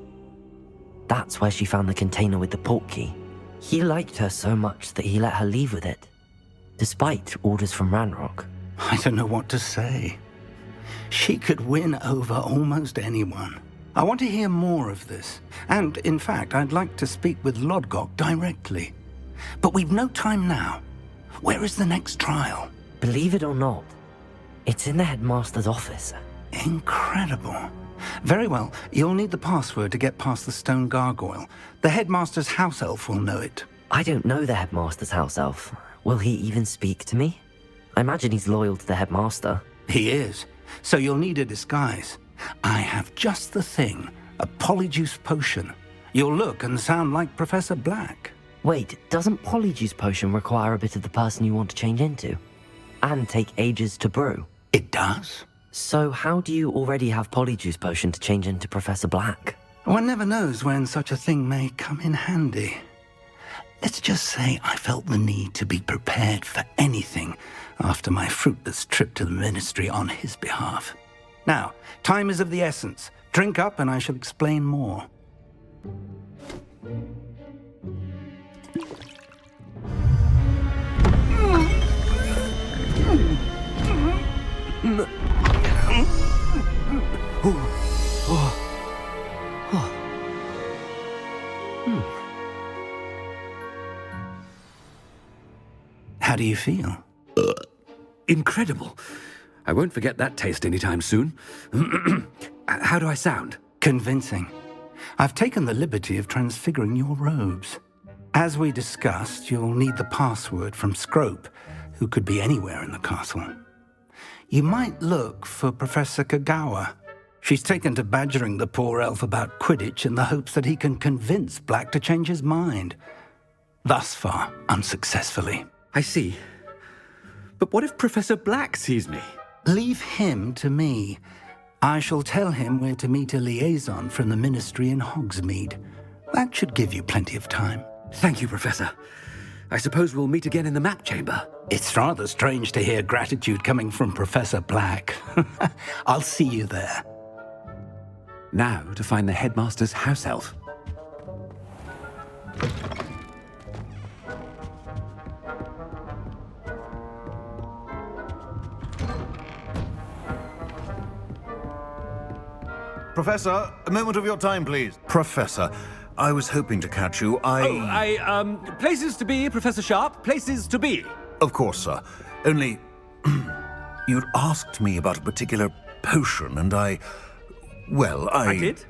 That's where she found the container with the port key. He liked her so much that he let her leave with it, despite orders from Ranrock. I don't know what to say. She could win over almost anyone. I want to hear more of this. And, in fact, I'd like to speak with Lodgok directly. But we've no time now. Where is the next trial? Believe it or not, it's in the headmaster's office. Incredible. Very well. You'll need the password to get past the stone gargoyle. The headmaster's house elf will know it. I don't know the headmaster's house elf. Will he even speak to me? I imagine he's loyal to the headmaster. He is. So you'll need a disguise. I have just the thing. A polyjuice potion. You'll look and sound like Professor Black. Wait, doesn't polyjuice potion require a bit of the person you want to change into? And take ages to brew? It does. So how do you already have polyjuice potion to change into Professor Black? One never knows when such a thing may come in handy. Let's just say I felt the need to be prepared for anything after my fruitless trip to the ministry on his behalf. Now, time is of the essence. Drink up and I shall explain more. How do you feel? Incredible. I won't forget that taste anytime soon. How do I sound? Convincing. I've taken the liberty of transfiguring your robes. As we discussed, you'll need the password from Scrope, who could be anywhere in the castle. You might look for Professor Kagawa. She's taken to badgering the poor elf about Quidditch in the hopes that he can convince Black to change his mind. Thus far, unsuccessfully. I see. But what if Professor Black sees me? Leave him to me. I shall tell him where to meet a liaison from the ministry in Hogsmeade. That should give you plenty of time. Thank you, Professor. I suppose we'll meet again in the map chamber. It's rather strange to hear gratitude coming from Professor Black. I'll see you there. Now to find the headmaster's house elf. Professor, a moment of your time, please. Professor, I was hoping to catch you. Places to be, Professor Sharp. Places to be. Of course, sir. Only, you'd asked me about a particular potion, and I did?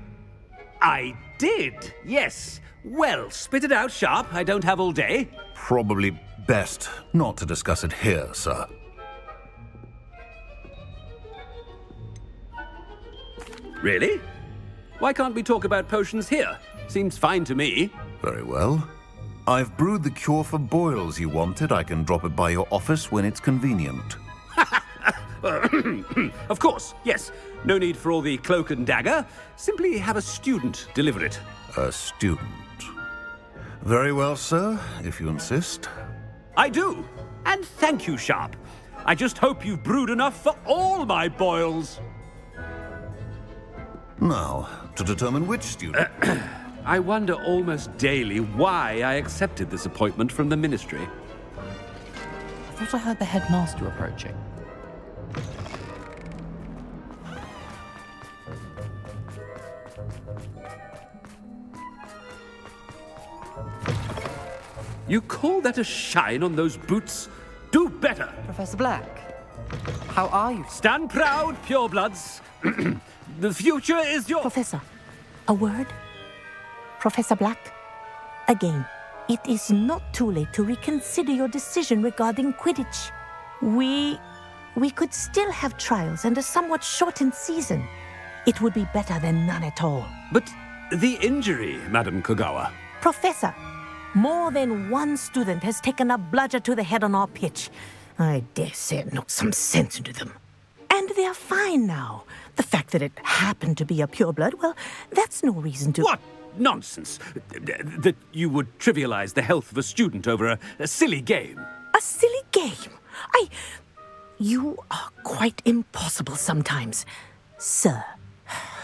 I did, yes. Well, spit it out, Sharp. I don't have all day. Probably best not to discuss it here, sir. Really? Why can't we talk about potions here? Seems fine to me. Very well. I've brewed the cure for boils you wanted. I can drop it by your office when it's convenient. Of course, yes. No need for all the cloak and dagger. Simply have a student deliver it. A student. Very well, sir, if you insist. I do. And thank you, Sharp. I just hope you've brewed enough for all my boils. Now, to determine which student... I wonder almost daily why I accepted this appointment from the ministry. I thought I heard the headmaster approaching. You call that a shine on those boots? Do better! Professor Black, how are you? Stand proud, purebloods. The future is your... Professor, a word? Professor Black, again, it is not too late to reconsider your decision regarding Quidditch. We we could still have trials and a somewhat shortened season. It would be better than none at all. But the injury, Madam Kogawa. Professor, more than one student has taken a bludger to the head on our pitch. I dare say it knocked some sense into them. And they're fine now. The fact that it happened to be a pureblood, well, that's no reason to... What nonsense! That you would trivialize the health of a student over a silly game. A silly game? You are quite impossible sometimes. Sir,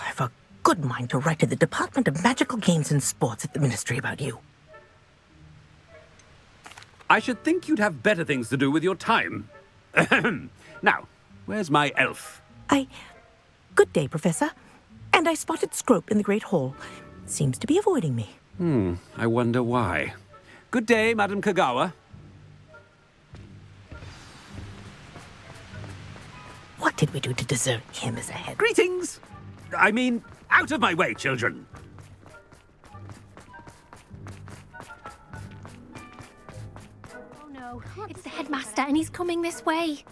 I've a good mind to write to the Department of Magical Games and Sports at the Ministry about you. I should think you'd have better things to do with your time. Now, where's my elf? Good day, Professor. And I spotted Scrope in the Great Hall. Seems to be avoiding me. I wonder why. Good day, Madam Kogawa. What did we do to deserve him as a head? Greetings! I mean, out of my way, children. Oh no, it's the headmaster and he's coming this way.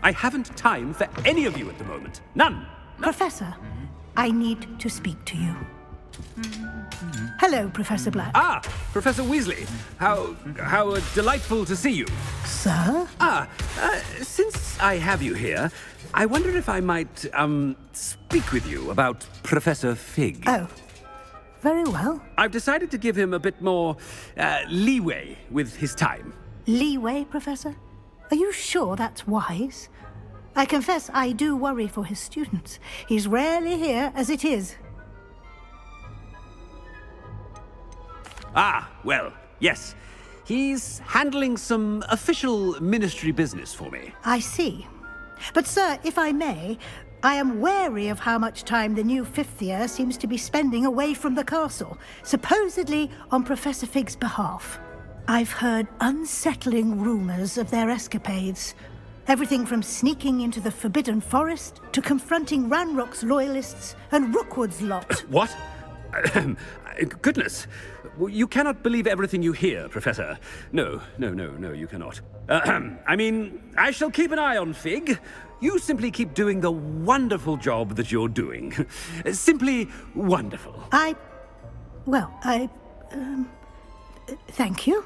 I haven't time for any of you at the moment. None. Professor, I need to speak to you. Hello, Professor Black. Ah, Professor Weasley. How delightful to see you. Sir? Since I have you here, I wonder if I might, speak with you about Professor Fig. Oh, very well. I've decided to give him a bit more, leeway with his time. Leeway, Professor? Are you sure that's wise? I confess I do worry for his students. He's rarely here as it is. Ah, well, yes. He's handling some official ministry business for me. I see. But, sir, if I may, I am wary of how much time the new fifth year seems to be spending away from the castle, supposedly on Professor Fig's behalf. I've heard unsettling rumors of their escapades. Everything from sneaking into the Forbidden Forest to confronting Ranrock's loyalists and Rookwood's lot. What? Goodness. You cannot believe everything you hear, Professor. No, you cannot. I mean, I shall keep an eye on Fig. You simply keep doing the wonderful job that you're doing. Simply wonderful. Thank you.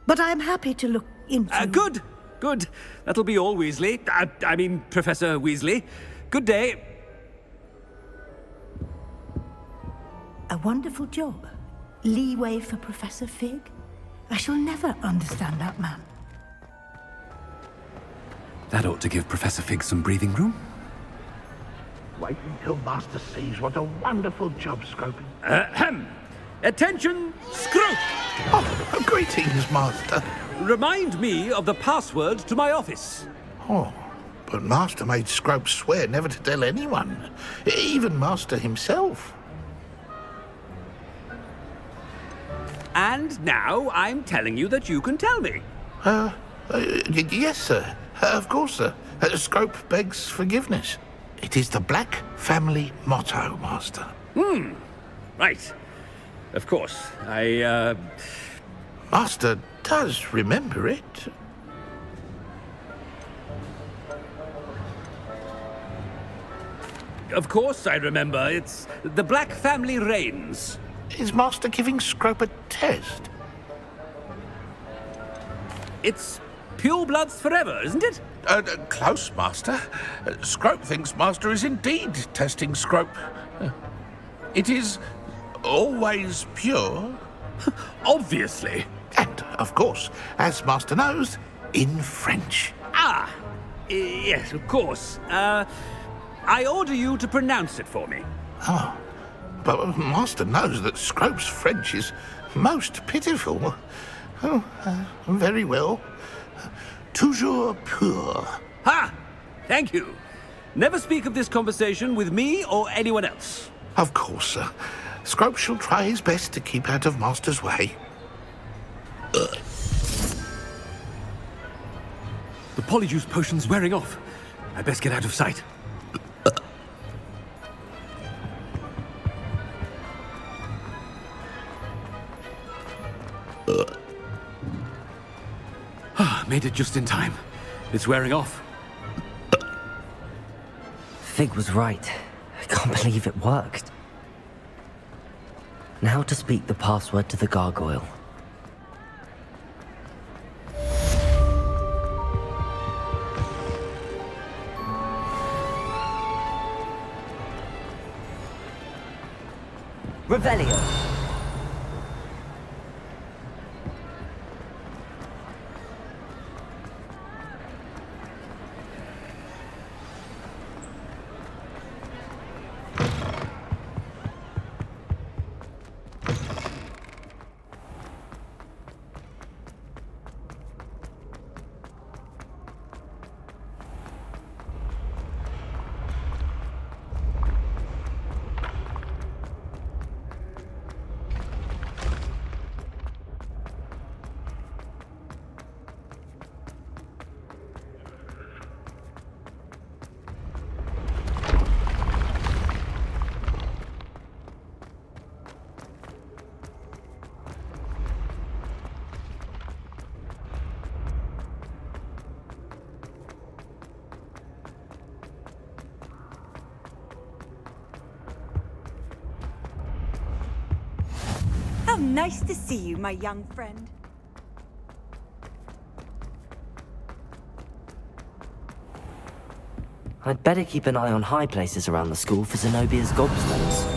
But I'm happy to look into... Good. That'll be all, Weasley. I mean, Professor Weasley. Good day. A wonderful job. Leeway for Professor Fig? I shall never understand that man. That ought to give Professor Fig some breathing room. Wait until Master sees what a wonderful job scoping. Attention, Scrope! Oh, greetings, Master. Remind me of the password to my office. Oh, but Master made Scrope swear never to tell anyone, even Master himself. And now I'm telling you that you can tell me. Yes, sir. Of course, sir. Scrope begs forgiveness. It is the Black family motto, Master. Right. Of course. Master does remember it. Of course I remember. It's the Black family reigns. Is Master giving Scrope a test? It's purebloods forever, isn't it? Close, Master. Scrope thinks Master is indeed testing Scrope. It is always pure. Obviously. And, of course, as Master knows, in French. Yes, of course. I order you to pronounce it for me. Oh, but Master knows that Scrope's French is most pitiful. Oh, very well. Toujours pur. Ha! Thank you. Never speak of this conversation with me or anyone else. Of course, sir. Scrope shall try his best to keep out of Master's way. The polyjuice potion's wearing off. I best get out of sight. Made it just in time. It's wearing off. Fig was right. I can't believe it worked. Now to speak the password to the gargoyle. Revelio. How nice to see you, my young friend. I'd better keep an eye on high places around the school for Zenobia's gobstones.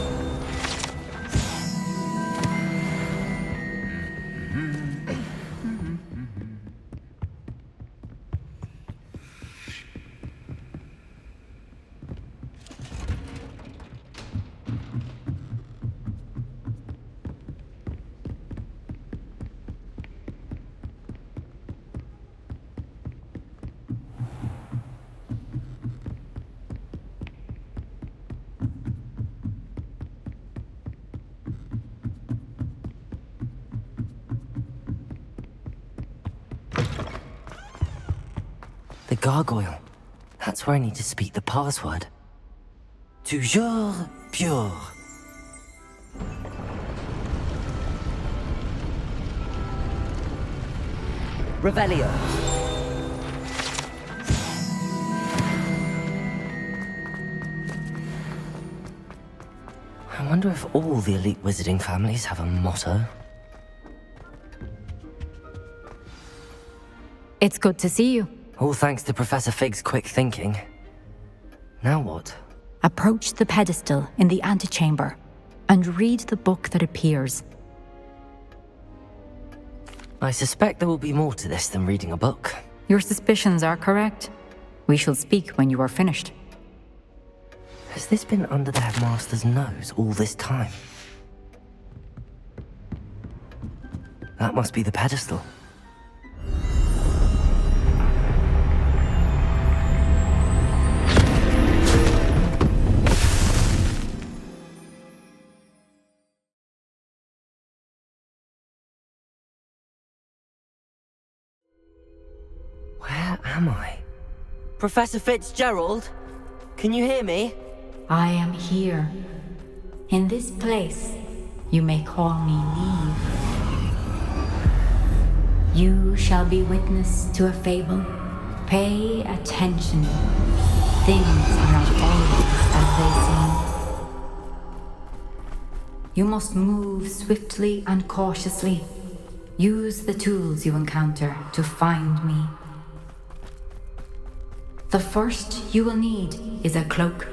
The gargoyle. That's where I need to speak the password. Toujours pure. Revelio. I wonder if all the elite wizarding families have a motto. It's good to see you. All thanks to Professor Fig's quick thinking. Now what? Approach the pedestal in the antechamber and read the book that appears. I suspect there will be more to this than reading a book. Your suspicions are correct. We shall speak when you are finished. Has this been under the headmaster's nose all this time? That must be the pedestal. Where am I? Professor Fitzgerald? Can you hear me? I am here. In this place, you may call me Neve. You shall be witness to a fable. Pay attention. Things are not always as they seem. You must move swiftly and cautiously. Use the tools you encounter to find me. The first you will need is a cloak.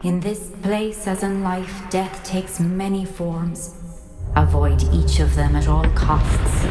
In this place, as in life, death takes many forms. Avoid each of them at all costs.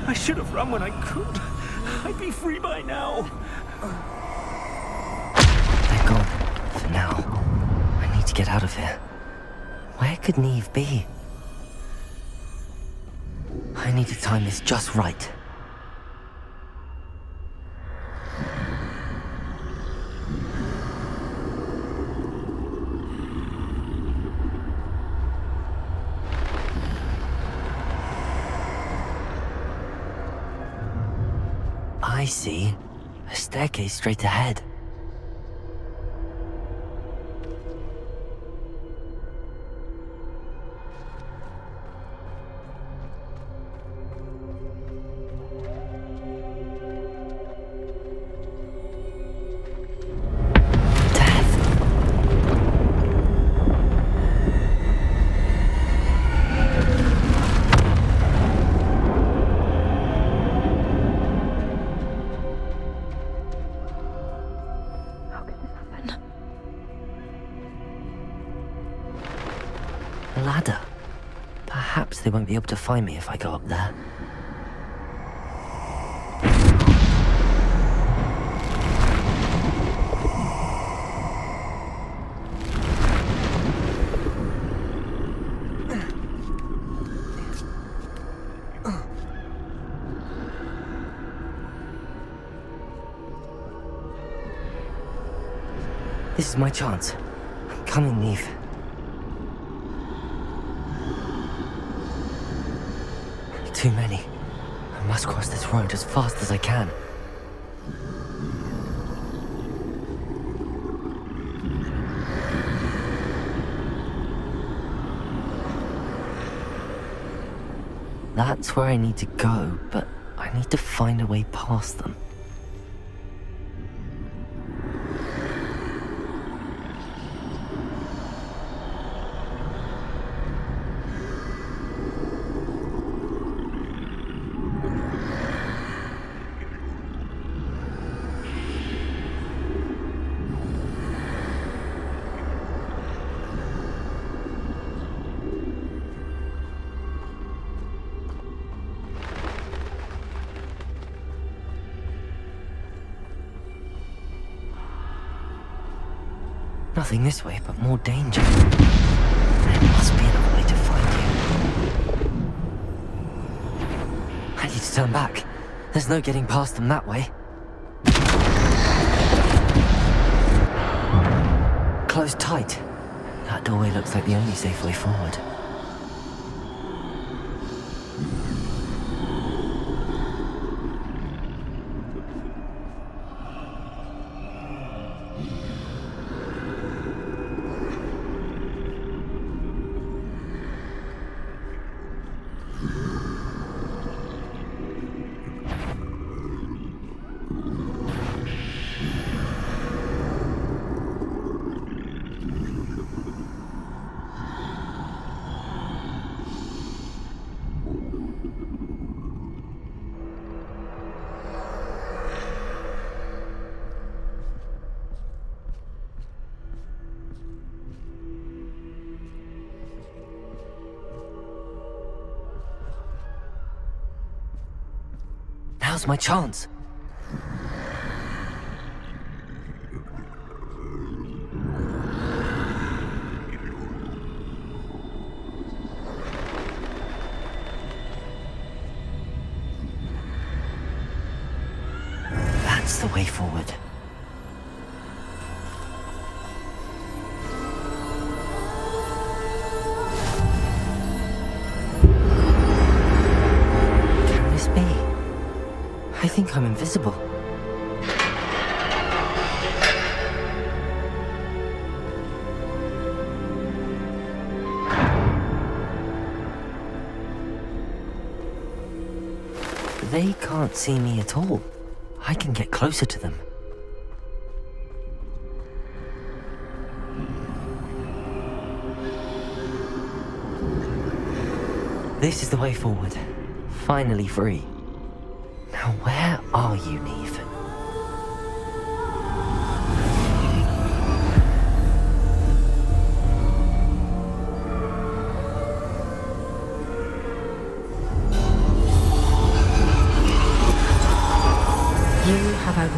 I should have run when I could. I'd be free by now. They're gone. For now. I need to get out of here. Where could Neve be? I need to time this just right. I see. A staircase straight ahead. A ladder. Perhaps they won't be able to find me if I go up there. This is my chance. I'm coming, Neve. Too many. I must cross this road as fast as I can. That's where I need to go, but I need to find a way past them. Nothing this way, but more danger. There must be another way to find you. I need to turn back. There's no getting past them that way. Closed tight. That doorway looks like the only safe way forward. Now's my chance. That's the way forward. Can this be? I think I'm invisible. They can't see me at all. I can get closer to them. This is the way forward. Finally free. Now where are you, Neve?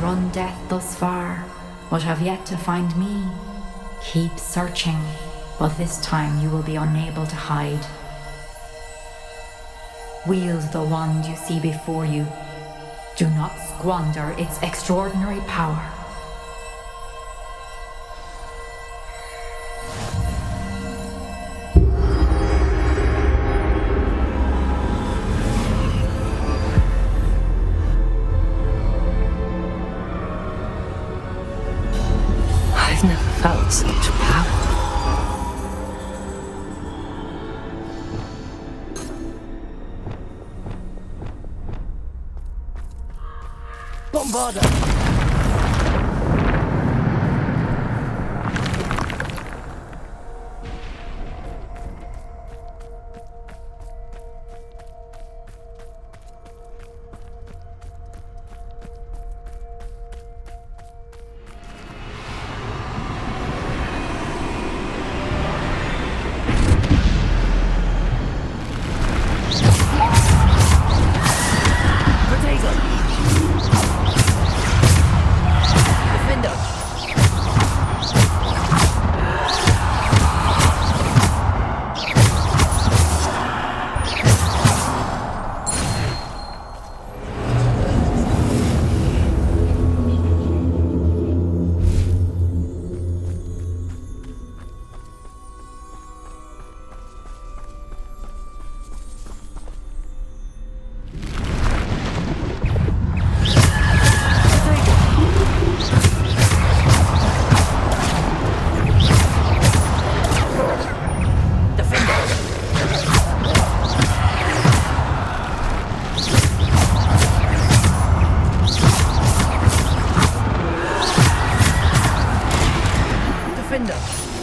outrun death thus far, but have yet to find me. Keep searching, but this time you will be unable to hide. Wield the wand you see before you. Do not squander its extraordinary power. I've never felt such power. Bombarder!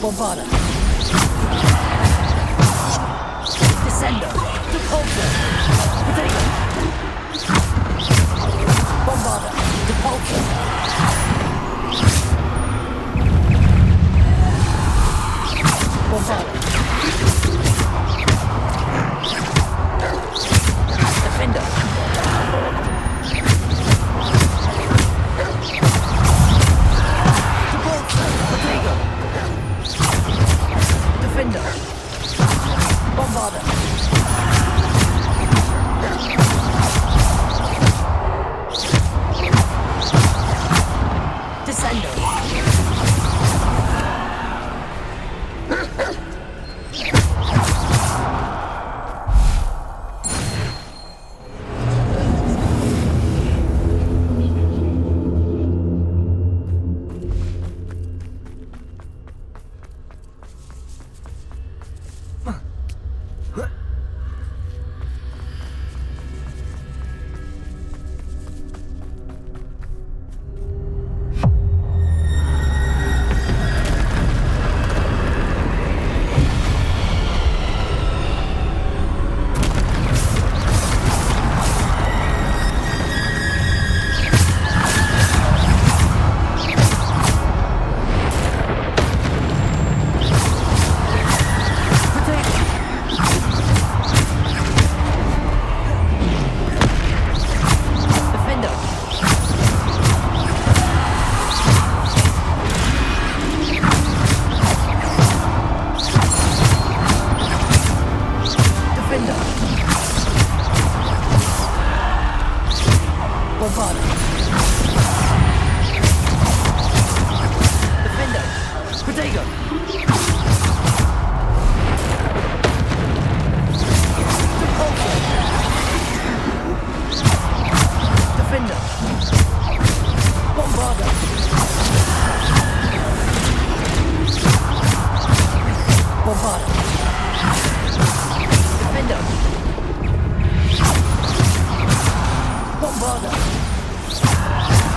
Bombarder. Descender. Repulsor. Potato. Bombarder. Repulsor. Bombarder. Defender. Potato. Defender. Bombarder.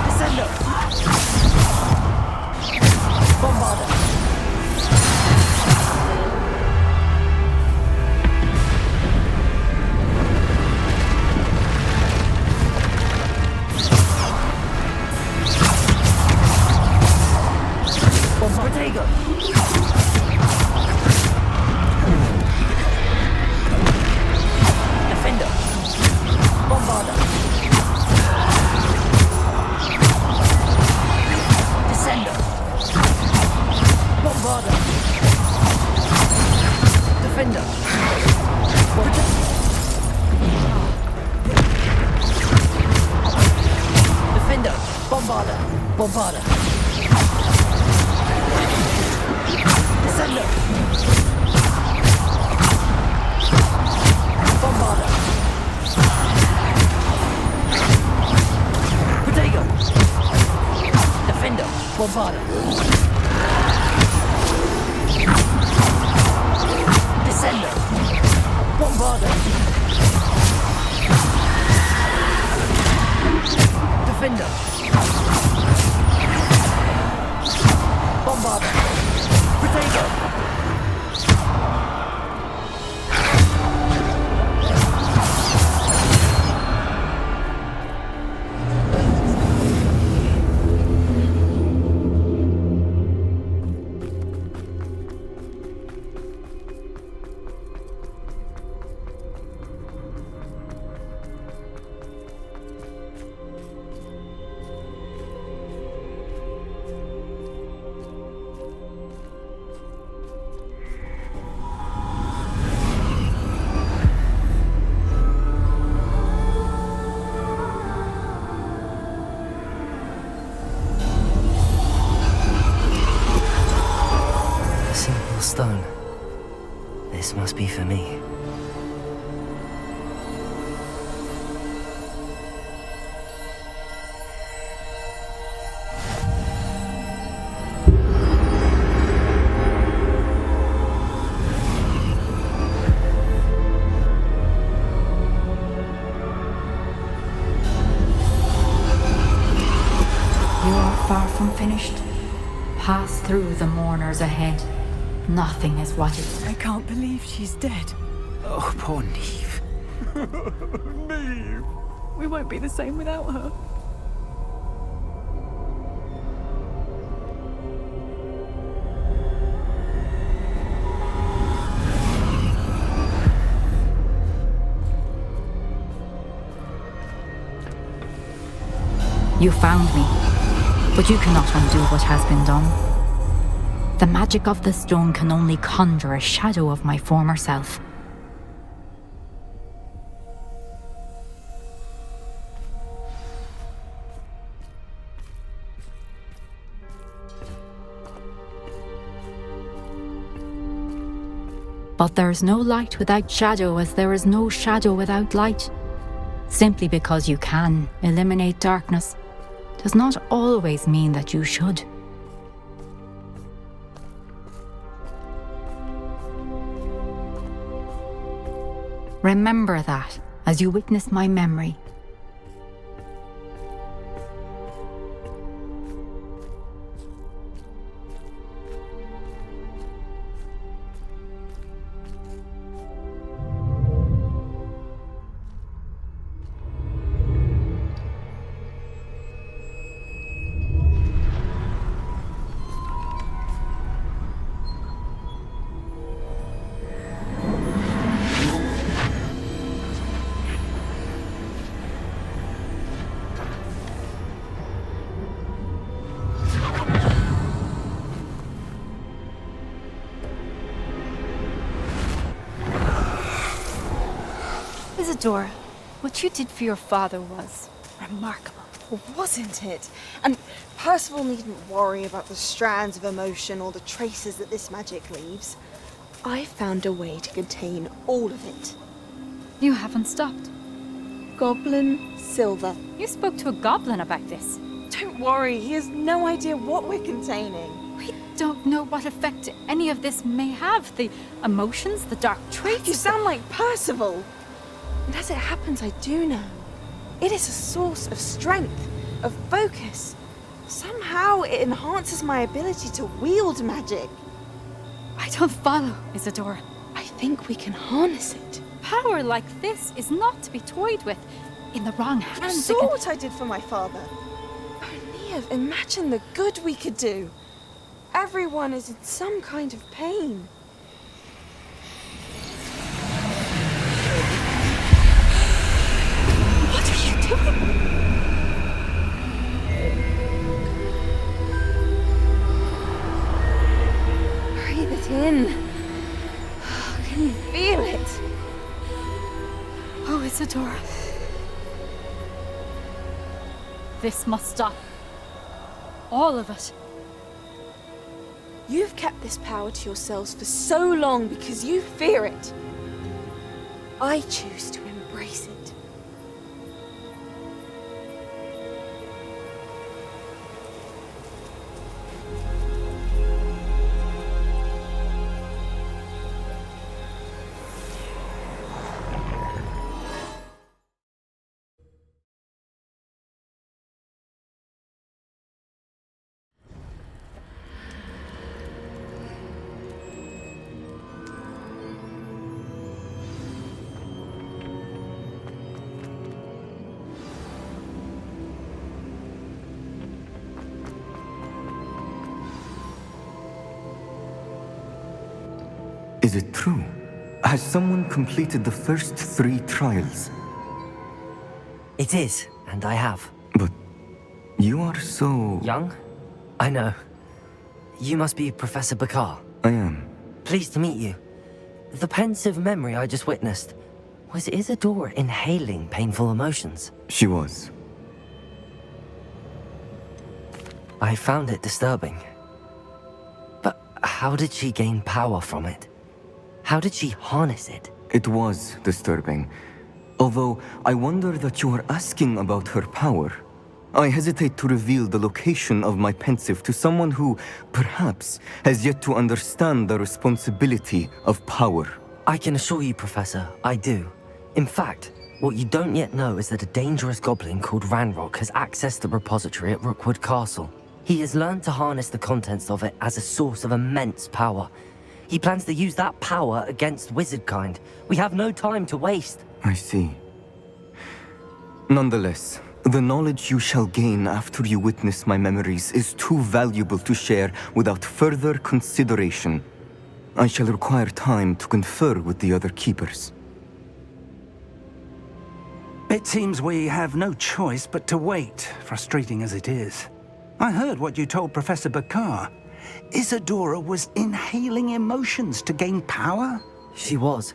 Descender. Defender! Defender! Bombarder! Bombarder! Descender! Bombarder! Protego! Defender! Bombarder! Descender! Bombarder! Defender! Bombarder! Protego! Stone. This must be for me. You are far from finished. Pass through the mourners ahead. Nothing is what it is. I can't believe she's dead. Oh, poor Neve. Neve! We won't be the same without her. You found me, but you cannot undo what has been done. The magic of the stone can only conjure a shadow of my former self. But there is no light without shadow, as there is no shadow without light. Simply because you can eliminate darkness does not always mean that you should. Remember that as you witness my memory. Isadora, what you did for your father was remarkable, wasn't it? And Percival needn't worry about the strands of emotion or the traces that this magic leaves. I found a way to contain all of it. You haven't stopped. Goblin Silver. You spoke to a goblin about this. Don't worry, he has no idea what we're containing. We don't know what effect any of this may have. The emotions, the dark traits. You sound like Percival. And as it happens, I do know. It is a source of strength, of focus. Somehow it enhances my ability to wield magic. I don't follow, Isadora. I think we can harness it. Power like this is not to be toyed with. In the wrong hands. You saw what I did for my father. Oh, Neve, imagine the good we could do. Everyone is in some kind of pain. What are you doing? Breathe it in. can feel it. Oh, Isadora. This must stop. All of it. You've kept this power to yourselves for so long because you fear it. I choose to embrace it. Is it true? Has someone completed the first 3 trials? It is, and I have. But you are so... Young? I know. You must be Professor Bakar. I am. Pleased to meet you. The pensive memory I just witnessed, was Isadora inhaling painful emotions? She was. I found it disturbing. But how did she gain power from it? How did she harness it? It was disturbing. Although, I wonder that you are asking about her power. I hesitate to reveal the location of my pensive to someone who, perhaps, has yet to understand the responsibility of power. I can assure you, Professor, I do. In fact, what you don't yet know is that a dangerous goblin called Ranrock has accessed the repository at Rookwood Castle. He has learned to harness the contents of it as a source of immense power. He plans to use that power against wizardkind. We have no time to waste. I see. Nonetheless, the knowledge you shall gain after you witness my memories is too valuable to share without further consideration. I shall require time to confer with the other keepers. It seems we have no choice but to wait, frustrating as it is. I heard what you told Professor Bakar. Isadora was inhaling emotions to gain power? She was.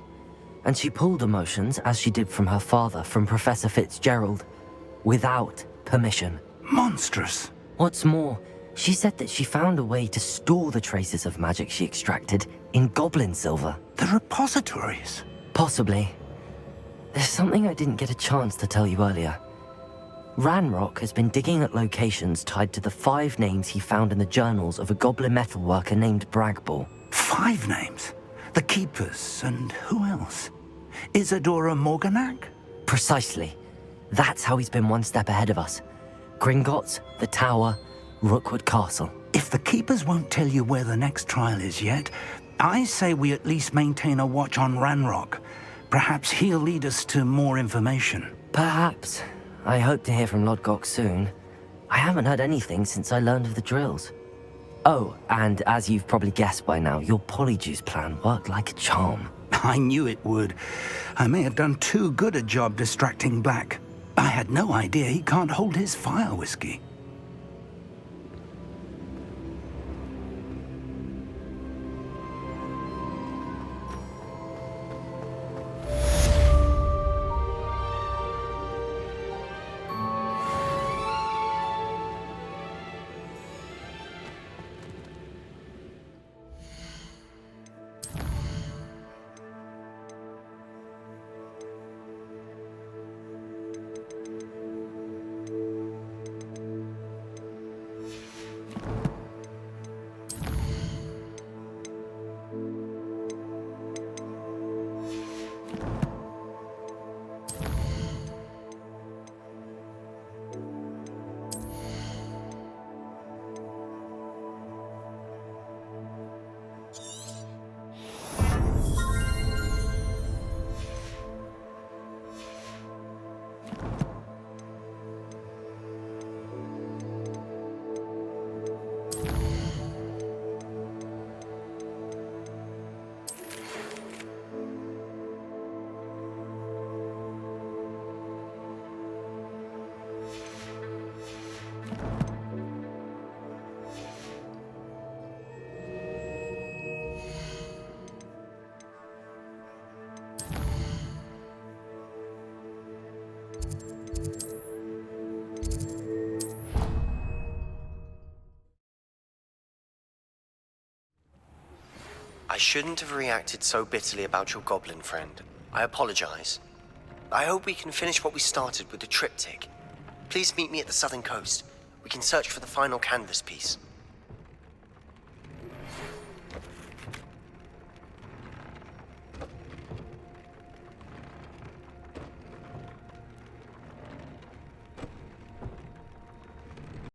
And she pulled emotions, as she did from her father, from Professor Fitzgerald, without permission. Monstrous. What's more, she said that she found a way to store the traces of magic she extracted in goblin silver. The repositories? Possibly. There's something I didn't get a chance to tell you earlier. Ranrock has been digging at locations tied to the 5 names he found in the journals of a goblin metalworker named Bragball. 5 names? The Keepers, and who else? Isadora Morganac? Precisely. That's how he's been one step ahead of us. Gringotts, the Tower, Rookwood Castle. If the Keepers won't tell you where the next trial is yet, I say we at least maintain a watch on Ranrock. Perhaps he'll lead us to more information. Perhaps. I hope to hear from Lodgok soon. I haven't heard anything since I learned of the drills. Oh, and as you've probably guessed by now, your polyjuice plan worked like a charm. I knew it would. I may have done too good a job distracting Black. I had no idea he can't hold his fire whiskey. shouldn't have reacted so bitterly about your goblin friend. I apologize. I hope we can finish what we started with the triptych. Please meet me at the southern coast. We can search for the final canvas piece.